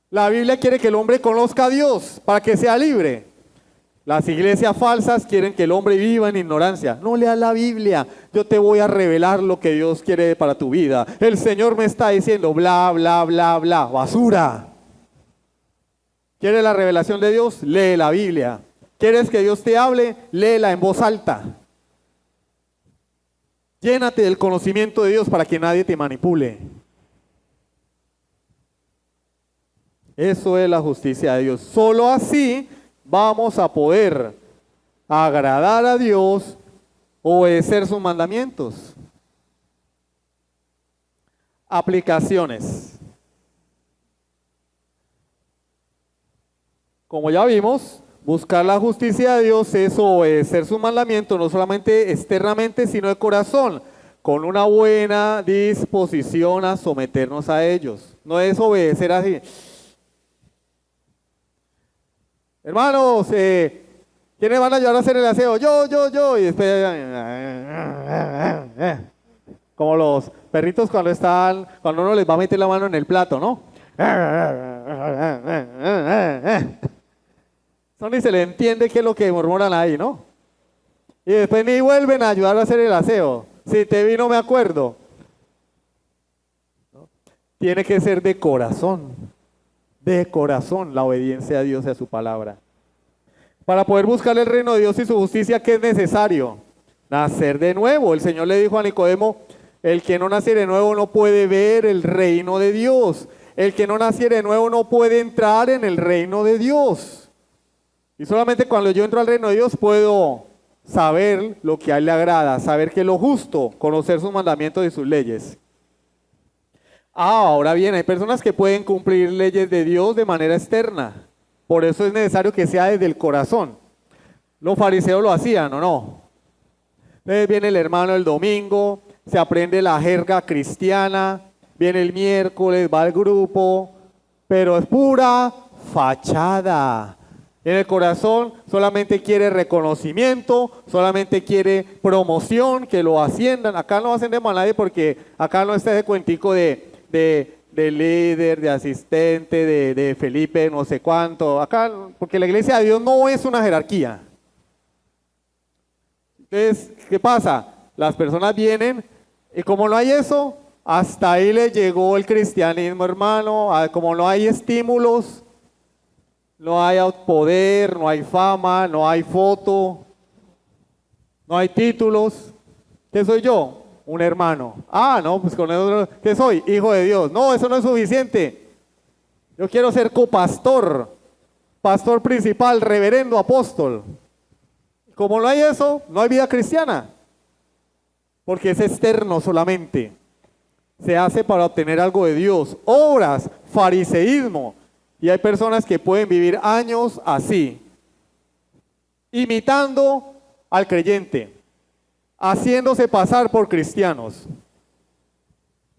La Biblia quiere que el hombre conozca a Dios para que sea libre. Las iglesias falsas quieren que el hombre viva en ignorancia. No leas la Biblia, yo te voy a revelar lo que Dios quiere para tu vida. El Señor me está diciendo bla, bla, bla, bla, basura. ¿Quieres la revelación de Dios? Lee la Biblia. ¿Quieres que Dios te hable? Léela en voz alta. Llénate del conocimiento de Dios para que nadie te manipule. Eso es la justicia de Dios. Solo así vamos a poder agradar a Dios, obedecer sus mandamientos. Aplicaciones. Como ya vimos, buscar la justicia de Dios es obedecer sus mandamientos, no solamente externamente, sino de corazón, con una buena disposición a someternos a ellos. No es obedecer así. Hermanos, ¿quiénes van a ayudar a hacer el aseo? Yo. Y después, como los perritos cuando uno les va a meter la mano en el plato, ¿no? Eso ni se le entiende qué es lo que murmuran ahí, ¿no? Y después ni vuelven a ayudar a hacer el aseo. Si te vi, no me acuerdo. Tiene que ser de corazón la obediencia a Dios y a su palabra. Para poder buscar el reino de Dios y su justicia, ¿qué es necesario? Nacer de nuevo. El Señor le dijo a Nicodemo, el que no naciere de nuevo no puede ver el reino de Dios. El que no naciere de nuevo no puede entrar en el reino de Dios. Y solamente cuando yo entro al reino de Dios puedo saber lo que a Él le agrada, saber qué es lo justo, conocer sus mandamientos y sus leyes. Ahora bien, hay personas que pueden cumplir leyes de Dios de manera externa. Por eso es necesario que sea desde el corazón. Los fariseos lo hacían, ¿o no? Entonces viene el hermano el domingo, se aprende la jerga cristiana, viene el miércoles, va al grupo, pero es pura fachada. En el corazón solamente quiere reconocimiento, solamente quiere promoción, que lo asciendan. Acá no ascendemos a nadie porque acá no está ese cuentico de líder, de asistente, de Felipe, no sé cuánto. Acá, porque la iglesia de Dios no es una jerarquía. Entonces, ¿qué pasa? Las personas vienen y como no hay eso, hasta ahí le llegó el cristianismo, hermano. Como no hay estímulos, no hay poder, no hay fama, no hay foto, no hay títulos. ¿Qué soy yo? Un hermano. Ah, no, pues con eso, ¿qué soy? Hijo de Dios. No, eso no es suficiente. Yo quiero ser copastor, pastor principal, reverendo, apóstol. Como no hay eso, no hay vida cristiana. Porque es externo solamente. Se hace para obtener algo de Dios. Obras, fariseísmo. Y hay personas que pueden vivir años así, imitando al creyente, haciéndose pasar por cristianos.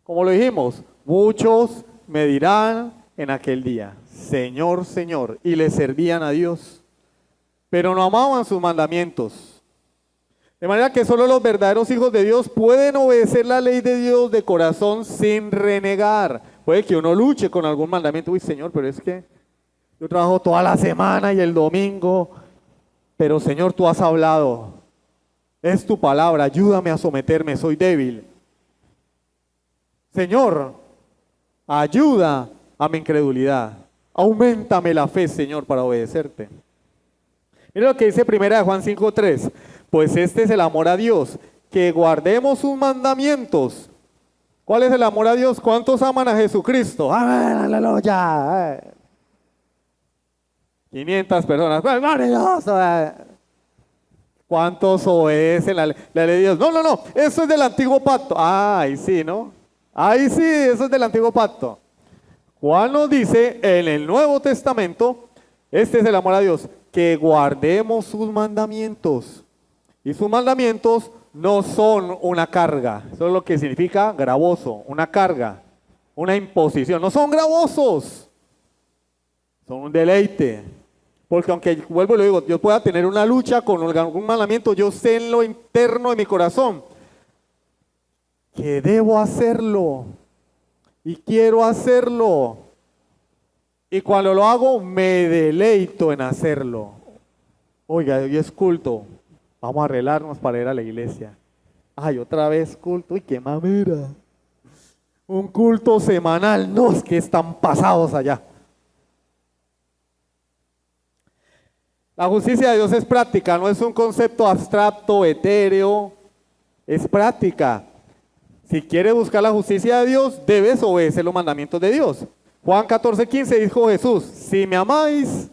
Como lo dijimos, muchos me dirán en aquel día, Señor, Señor, y le servían a Dios, pero no amaban sus mandamientos. De manera que solo los verdaderos hijos de Dios pueden obedecer la ley de Dios de corazón sin renegar. Puede que uno luche con algún mandamiento. Uy, Señor, pero es que yo trabajo toda la semana y el domingo. Pero, Señor, tú has hablado. Es tu palabra. Ayúdame a someterme. Soy débil. Señor, ayuda a mi incredulidad. Auméntame la fe, Señor, para obedecerte. Mira lo que dice 1 Juan 5:3. Pues este es el amor a Dios, que guardemos sus mandamientos. ¿Cuál es el amor a Dios? ¿Cuántos aman a Jesucristo? ¡Aleluya! 500 personas. ¡Maravilloso! ¿Cuántos obedecen la ley de Dios? No, no, no, eso es del antiguo pacto. Ay, sí, ¿no? Ahí sí, eso es del antiguo pacto. Juan nos dice en el Nuevo Testamento, este es el amor a Dios, que guardemos sus mandamientos. Y sus mandamientos no son una carga. Eso es lo que significa gravoso, una carga, una imposición. No son gravosos, son un deleite. Porque aunque, vuelvo y lo digo, yo pueda tener una lucha con algún mandamiento, yo sé en lo interno de mi corazón que debo hacerlo y quiero hacerlo. Y cuando lo hago, me deleito en hacerlo. Oiga, hoy es culto. Vamos a arreglarnos para ir a la iglesia. Ay, otra vez culto. Uy, qué mamera. Un culto semanal. No, es que están pasados allá. La justicia de Dios es práctica, no es un concepto abstracto, etéreo. Es práctica. Si quieres buscar la justicia de Dios, debes obedecer los mandamientos de Dios. Juan 14:15 dijo Jesús, si me amáis,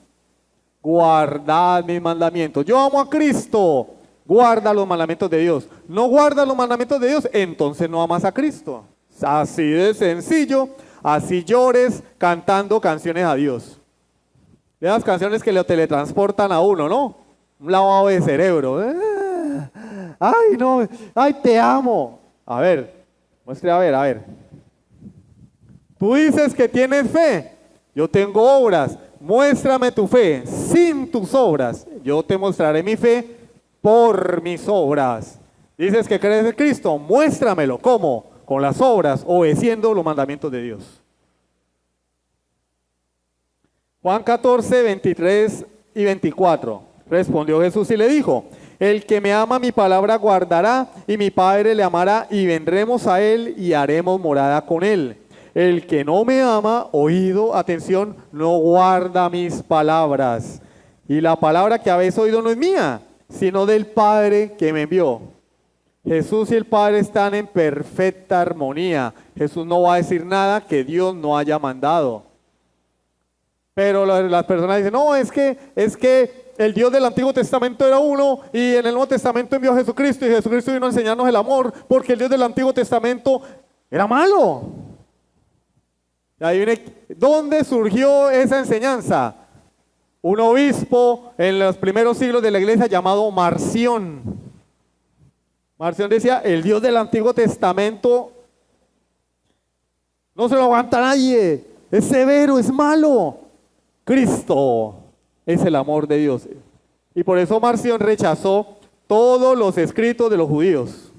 guardad mis mandamientos. Yo amo a Cristo, guarda los mandamientos de Dios. No guarda los mandamientos de Dios, entonces no amas a Cristo. Así de sencillo, así llores cantando canciones a Dios. De las canciones que le teletransportan a uno, ¿no? Un lavado de cerebro. Ay, no, ay, te amo. A ver, muestre, a ver. Tú dices que tienes fe, yo tengo obras, muéstrame tu fe. Sin tus obras, yo te mostraré mi fe por mis obras. Dices que crees en Cristo, muéstramelo. ¿Cómo? Con las obras, obedeciendo los mandamientos de Dios. Juan 14, 23 y 24. Respondió Jesús y le dijo, el que me ama mi palabra guardará, y mi Padre le amará, y vendremos a él y haremos morada con él. El que no me ama, oído, atención, no guarda mis palabras. Y la palabra que habéis oído no es mía, sino del Padre que me envió. Jesús y el Padre están en perfecta armonía. Jesús no va a decir nada que Dios no haya mandado. Pero las personas dicen, no, es que el Dios del Antiguo Testamento era uno y en el Nuevo Testamento envió a Jesucristo y Jesucristo vino a enseñarnos el amor porque el Dios del Antiguo Testamento era malo. Y ahí viene, ¿dónde surgió esa enseñanza? Un obispo en los primeros siglos de la iglesia llamado Marción. Marción decía, el Dios del Antiguo Testamento no se lo aguanta nadie, es severo, es malo. Cristo es el amor de Dios. Y por eso Marción rechazó todos los escritos de los judíos.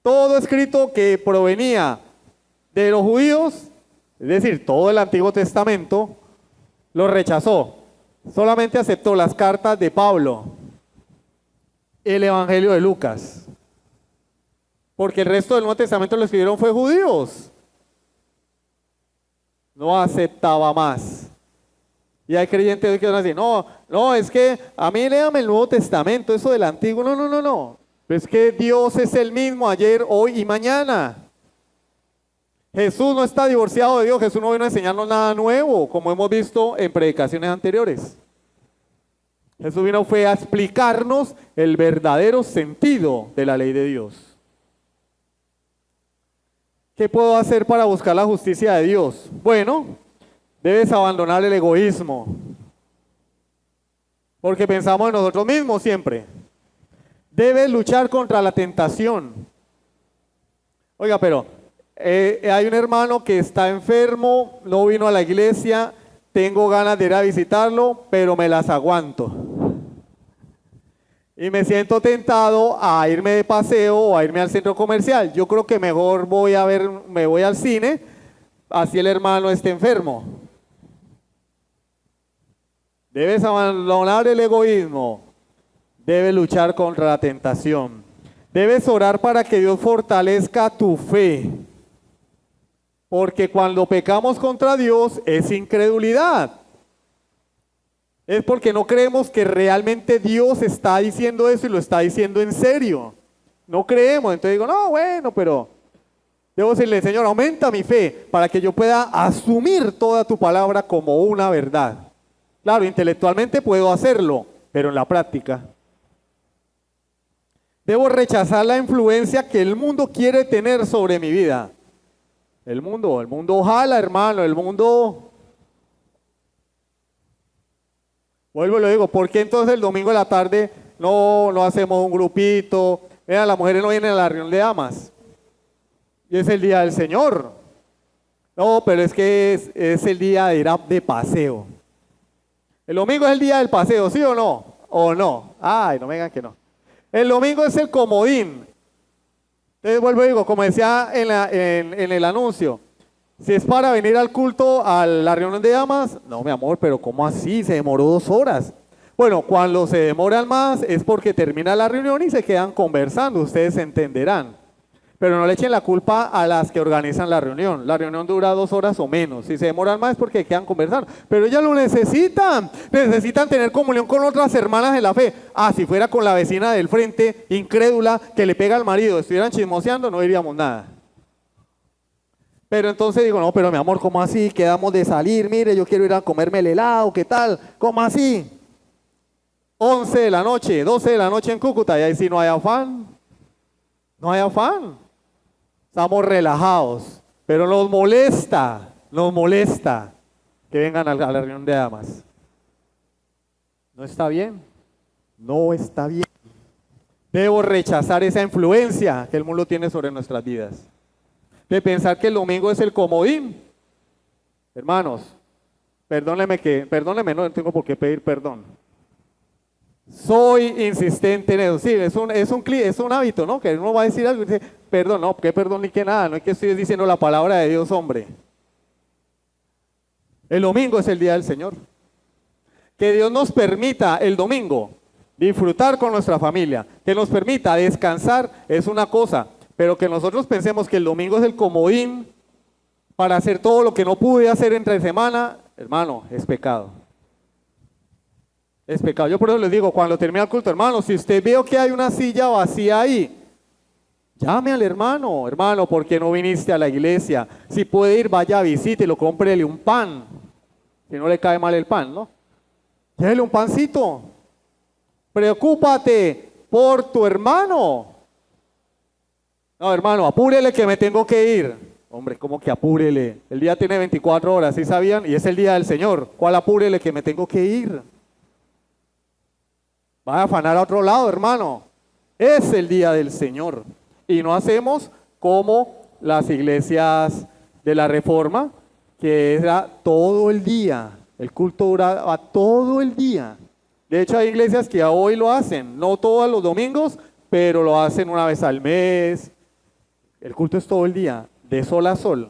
Todo escrito que provenía de los judíos, es decir, todo el Antiguo Testamento, lo rechazó. Solamente aceptó las cartas de Pablo, el Evangelio de Lucas. Porque el resto del Nuevo Testamento lo escribieron fue judíos. No aceptaba más. Y hay creyentes que van a decir, no, es que a mí léame el Nuevo Testamento, eso del Antiguo, no. Pero es que Dios es el mismo ayer, hoy y mañana. Jesús no está divorciado de Dios, Jesús no vino a enseñarnos nada nuevo, como hemos visto en predicaciones anteriores. Jesús fue a explicarnos el verdadero sentido de la ley de Dios. ¿Qué puedo hacer para buscar la justicia de Dios? Bueno, debes abandonar el egoísmo. Porque pensamos en nosotros mismos siempre. Debes luchar contra la tentación. Oiga, pero hay un hermano que está enfermo, no vino a la iglesia, tengo ganas de ir a visitarlo, pero me las aguanto. Y me siento tentado a irme de paseo o a irme al centro comercial. Yo creo que mejor me voy al cine, así el hermano esté enfermo. Debes abandonar el egoísmo. Debes luchar contra la tentación. Debes orar para que Dios fortalezca tu fe. Porque cuando pecamos contra Dios es incredulidad. Es porque no creemos que realmente Dios está diciendo eso y lo está diciendo en serio. No creemos. Entonces digo, no, bueno, pero Debo decirle, Señor, aumenta mi fe para que yo pueda asumir toda tu palabra como una verdad. Claro, intelectualmente puedo hacerlo, pero en la práctica. Debo rechazar la influencia que el mundo quiere tener sobre mi vida. El mundo jala, hermano, el mundo... Vuelvo y lo digo, ¿por qué entonces el domingo de la tarde no hacemos un grupito? Mira, las mujeres no vienen a la reunión de damas. Y es el día del Señor. No, pero es que es el día de ir de paseo. El domingo es el día del paseo, ¿sí o no? ¿O no? Ay, no me digan que no. El domingo es el comodín. Entonces vuelvo y digo, como decía en el anuncio, si es para venir al culto, a la reunión de damas, no, mi amor, pero ¿cómo así? Se demoró 2 horas. Bueno, cuando se demoran más es porque termina la reunión y se quedan conversando, ustedes entenderán. Pero no le echen la culpa a las que organizan la reunión. La reunión dura 2 horas o menos. Si se demoran más es porque quedan conversando. Pero ellas lo necesitan. Necesitan tener comunión con otras hermanas de la fe. Ah, si fuera con la vecina del frente, incrédula, que le pega al marido, estuvieran chismoseando, no diríamos nada. Pero entonces digo, no, pero mi amor, ¿cómo así? Quedamos de salir, mire, yo quiero ir a comerme el helado, ¿qué tal? ¿Cómo así? 11 de la noche, 12 de la noche en Cúcuta, y ahí sí no hay afán. No hay afán. Estamos relajados, pero nos molesta que vengan a la reunión de damas. No está bien, no está bien. Debo rechazar esa influencia que el mundo tiene sobre nuestras vidas. De pensar que el domingo es el comodín. Hermanos, perdóneme, no tengo por qué pedir perdón. Soy insistente en eso. Sí, es un hábito, ¿no? Que uno va a decir algo y dice, perdón, no, ¿qué perdón ni qué nada? No es que estoy diciendo la palabra de Dios, hombre. El domingo es el día del Señor. Que Dios nos permita el domingo disfrutar con nuestra familia, que nos permita descansar es una cosa, pero que nosotros pensemos que el domingo es el comodín para hacer todo lo que no pude hacer entre semana, hermano, es pecado. Es pecado. Yo por eso les digo, cuando termina el culto, hermano, si usted veo que hay una silla vacía ahí, llame al hermano, hermano, ¿por qué no viniste a la iglesia? Si puede ir, vaya, visítelo, cómprele un pan, si no le cae mal el pan, ¿no? Llévele un pancito. Preocúpate por tu hermano. No, hermano, apúrele que me tengo que ir. Hombre, ¿cómo que apúrele? El día tiene 24 horas, ¿sí sabían? Y es el día del Señor. ¿Cuál apúrele que me tengo que ir? Va a afanar a otro lado, hermano. Es el día del Señor. Y no hacemos como las iglesias de la Reforma, que era todo el día. El culto duraba todo el día. De hecho, hay iglesias que hoy lo hacen, no todos los domingos, pero lo hacen una vez al mes. El culto es todo el día, de sol a sol.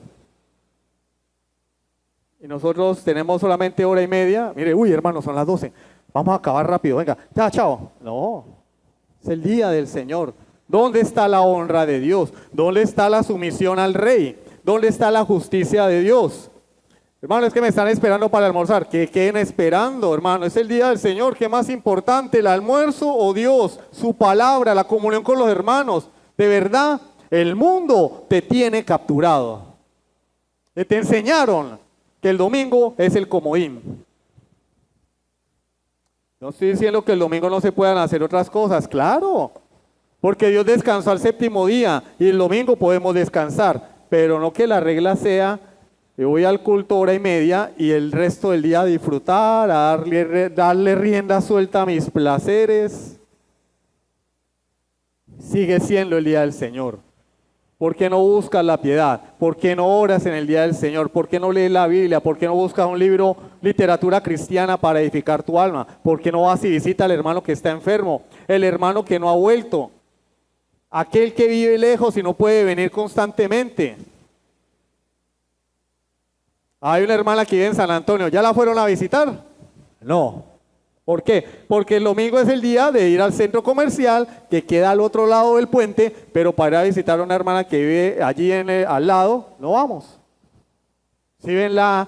Y nosotros tenemos solamente 1:30. Mire, uy, hermano, son las 12. Vamos a acabar rápido, venga, ya, chao. No, es el día del Señor. ¿Dónde está la honra de Dios? ¿Dónde está la sumisión al Rey? ¿Dónde está la justicia de Dios? Hermano, es que me están esperando para almorzar. Que queden esperando, hermano. Es el día del Señor. ¿Qué más importante, el almuerzo o Dios? Su palabra, la comunión con los hermanos. De verdad, el mundo te tiene capturado. Te enseñaron que el domingo es el comodín. No estoy diciendo que el domingo no se puedan hacer otras cosas. Claro, porque Dios descansó al 7º día y el domingo podemos descansar. Pero no que la regla sea... Yo voy al culto 1:30 y el resto del día a disfrutar, a darle rienda suelta a mis placeres. Sigue siendo el día del Señor. ¿Por qué no buscas la piedad? ¿Por qué no oras en el día del Señor? ¿Por qué no lees la Biblia? ¿Por qué no buscas un libro, literatura cristiana para edificar tu alma? ¿Por qué no vas y visitas al hermano que está enfermo? El hermano que no ha vuelto. Aquel que vive lejos y no puede venir constantemente. Hay una hermana que vive en San Antonio, ¿ya la fueron a visitar? No. ¿Por qué? Porque el domingo es el día de ir al centro comercial que queda al otro lado del puente, pero para ir a visitar a una hermana que vive allí al lado, no vamos. ¿Sí ven la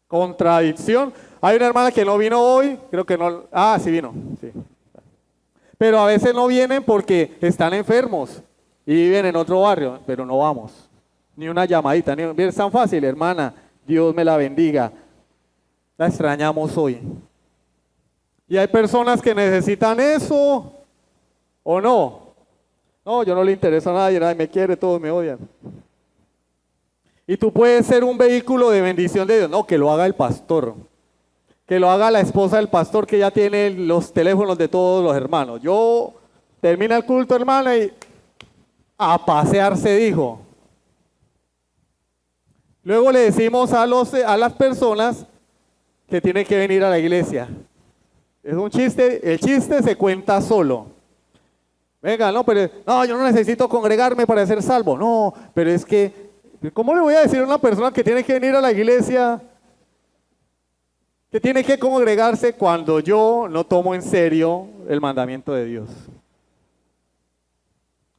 contradicción? Hay una hermana que no vino hoy, creo que no, sí vino, sí. Pero a veces no vienen porque están enfermos. y viven en otro barrio, pero no vamos. Ni una llamadita, ni es tan fácil, hermana, Dios me la bendiga. La extrañamos hoy. Y hay personas que necesitan eso, ¿o no? No, yo no le interesa a nadie, nadie me quiere, todos me odian. Y tú puedes ser un vehículo de bendición de Dios. No, que lo haga el pastor. Que lo haga la esposa del pastor que ya tiene los teléfonos de todos los hermanos. Yo termina el culto, hermana, y a pasear se dijo. Luego le decimos a las personas que tienen que venir a la iglesia. Es un chiste, el chiste se cuenta solo. Venga, no, pero no, yo no necesito congregarme para ser salvo. No, pero es que, ¿cómo le voy a decir a una persona que tiene que venir a la iglesia, que tiene que congregarse cuando yo no tomo en serio el mandamiento de Dios?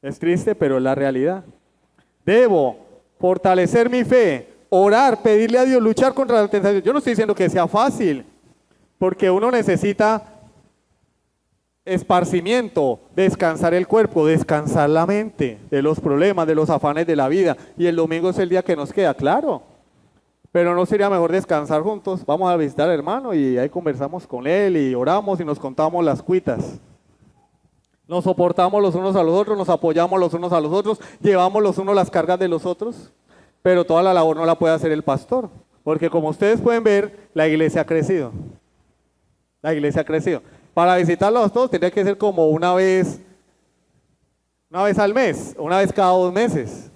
Es triste, pero es la realidad. Debo fortalecer mi fe, orar, pedirle a Dios, luchar contra la tentación. Yo no estoy diciendo que sea fácil, porque uno necesita esparcimiento, descansar el cuerpo, descansar la mente de los problemas, de los afanes de la vida. Y el domingo es el día que nos queda, claro. Pero ¿no sería mejor descansar juntos? Vamos a visitar al hermano y ahí conversamos con él y oramos y nos contamos las cuitas. Nos soportamos los unos a los otros, nos apoyamos los unos a los otros, llevamos los unos las cargas de los otros. Pero toda la labor no la puede hacer el pastor. Porque como ustedes pueden ver, la iglesia ha crecido. La iglesia ha crecido. Para visitarlos todos tendría que ser como una vez al mes, una vez cada 2 meses.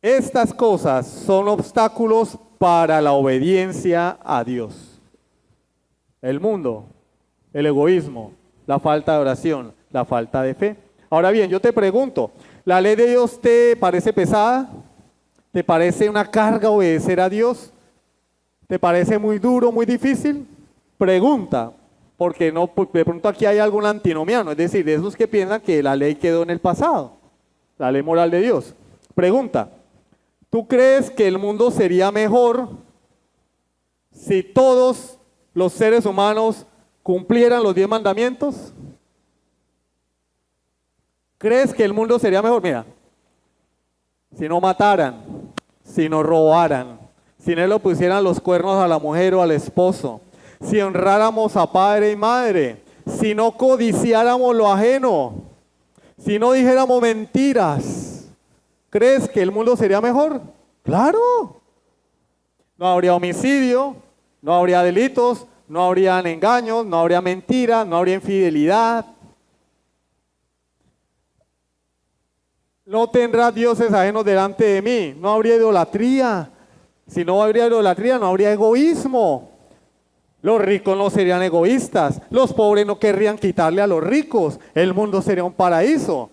Estas cosas son obstáculos para la obediencia a Dios. El mundo, el egoísmo, la falta de oración, la falta de fe. Ahora bien, yo te pregunto, ¿la ley de Dios te parece pesada? ¿Te parece una carga obedecer a Dios? ¿Te parece muy duro, muy difícil? Pregunta, porque no, de pronto aquí hay algún antinomiano, es decir, de esos que piensan que la ley quedó en el pasado, la ley moral de Dios. Pregunta, ¿tú crees que el mundo sería mejor si todos los seres humanos cumplieran los 10 mandamientos? ¿Crees que el mundo sería mejor? Mira, si no mataran, si no robaran, si no le pusieran los cuernos a la mujer o al esposo, si honráramos a padre y madre, si no codiciáramos lo ajeno, si no dijéramos mentiras, ¿crees que el mundo sería mejor? ¡Claro! No habría homicidio, no habría delitos, no habrían engaños, no habría mentiras, no habría infidelidad. No tendrás dioses ajenos delante de mí, no habría idolatría. Si no habría idolatría, no habría egoísmo. Los ricos no serían egoístas, los pobres no querrían quitarle a los ricos, el mundo sería un paraíso.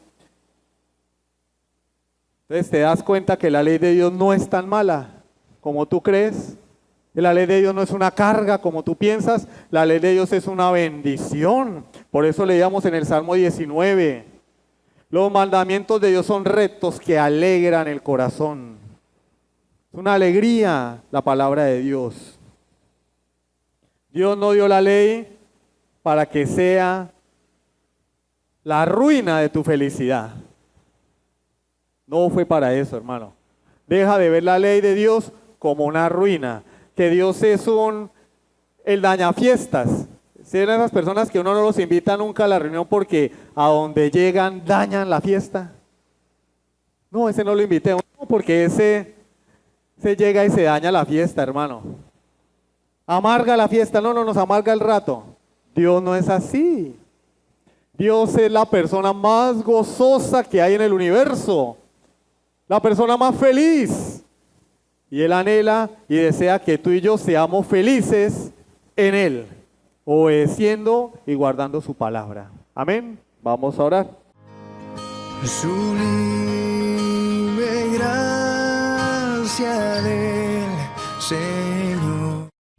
Entonces te das cuenta que la ley de Dios no es tan mala como tú crees. La ley de Dios no es una carga como tú piensas, la ley de Dios es una bendición. Por eso leíamos en el Salmo 19, los mandamientos de Dios son rectos que alegran el corazón. Es una alegría la palabra de Dios. Dios no dio la ley para que sea la ruina de tu felicidad. No fue para eso, hermano. Deja de ver la ley de Dios como una ruina. Que Dios es el dañafiestas. Si eran esas personas que uno no los invita nunca a la reunión porque a donde llegan dañan la fiesta. No, ese no lo invité, no, porque ese llega y se daña la fiesta, hermano. Amarga la fiesta, no nos amarga el rato. Dios no es así. Dios es la persona más gozosa que hay en el universo. La persona más feliz. Y Él anhela y desea que tú y yo seamos felices en Él, obedeciendo y guardando su palabra. Amén. Vamos a orar. Sublime gracia del Señor.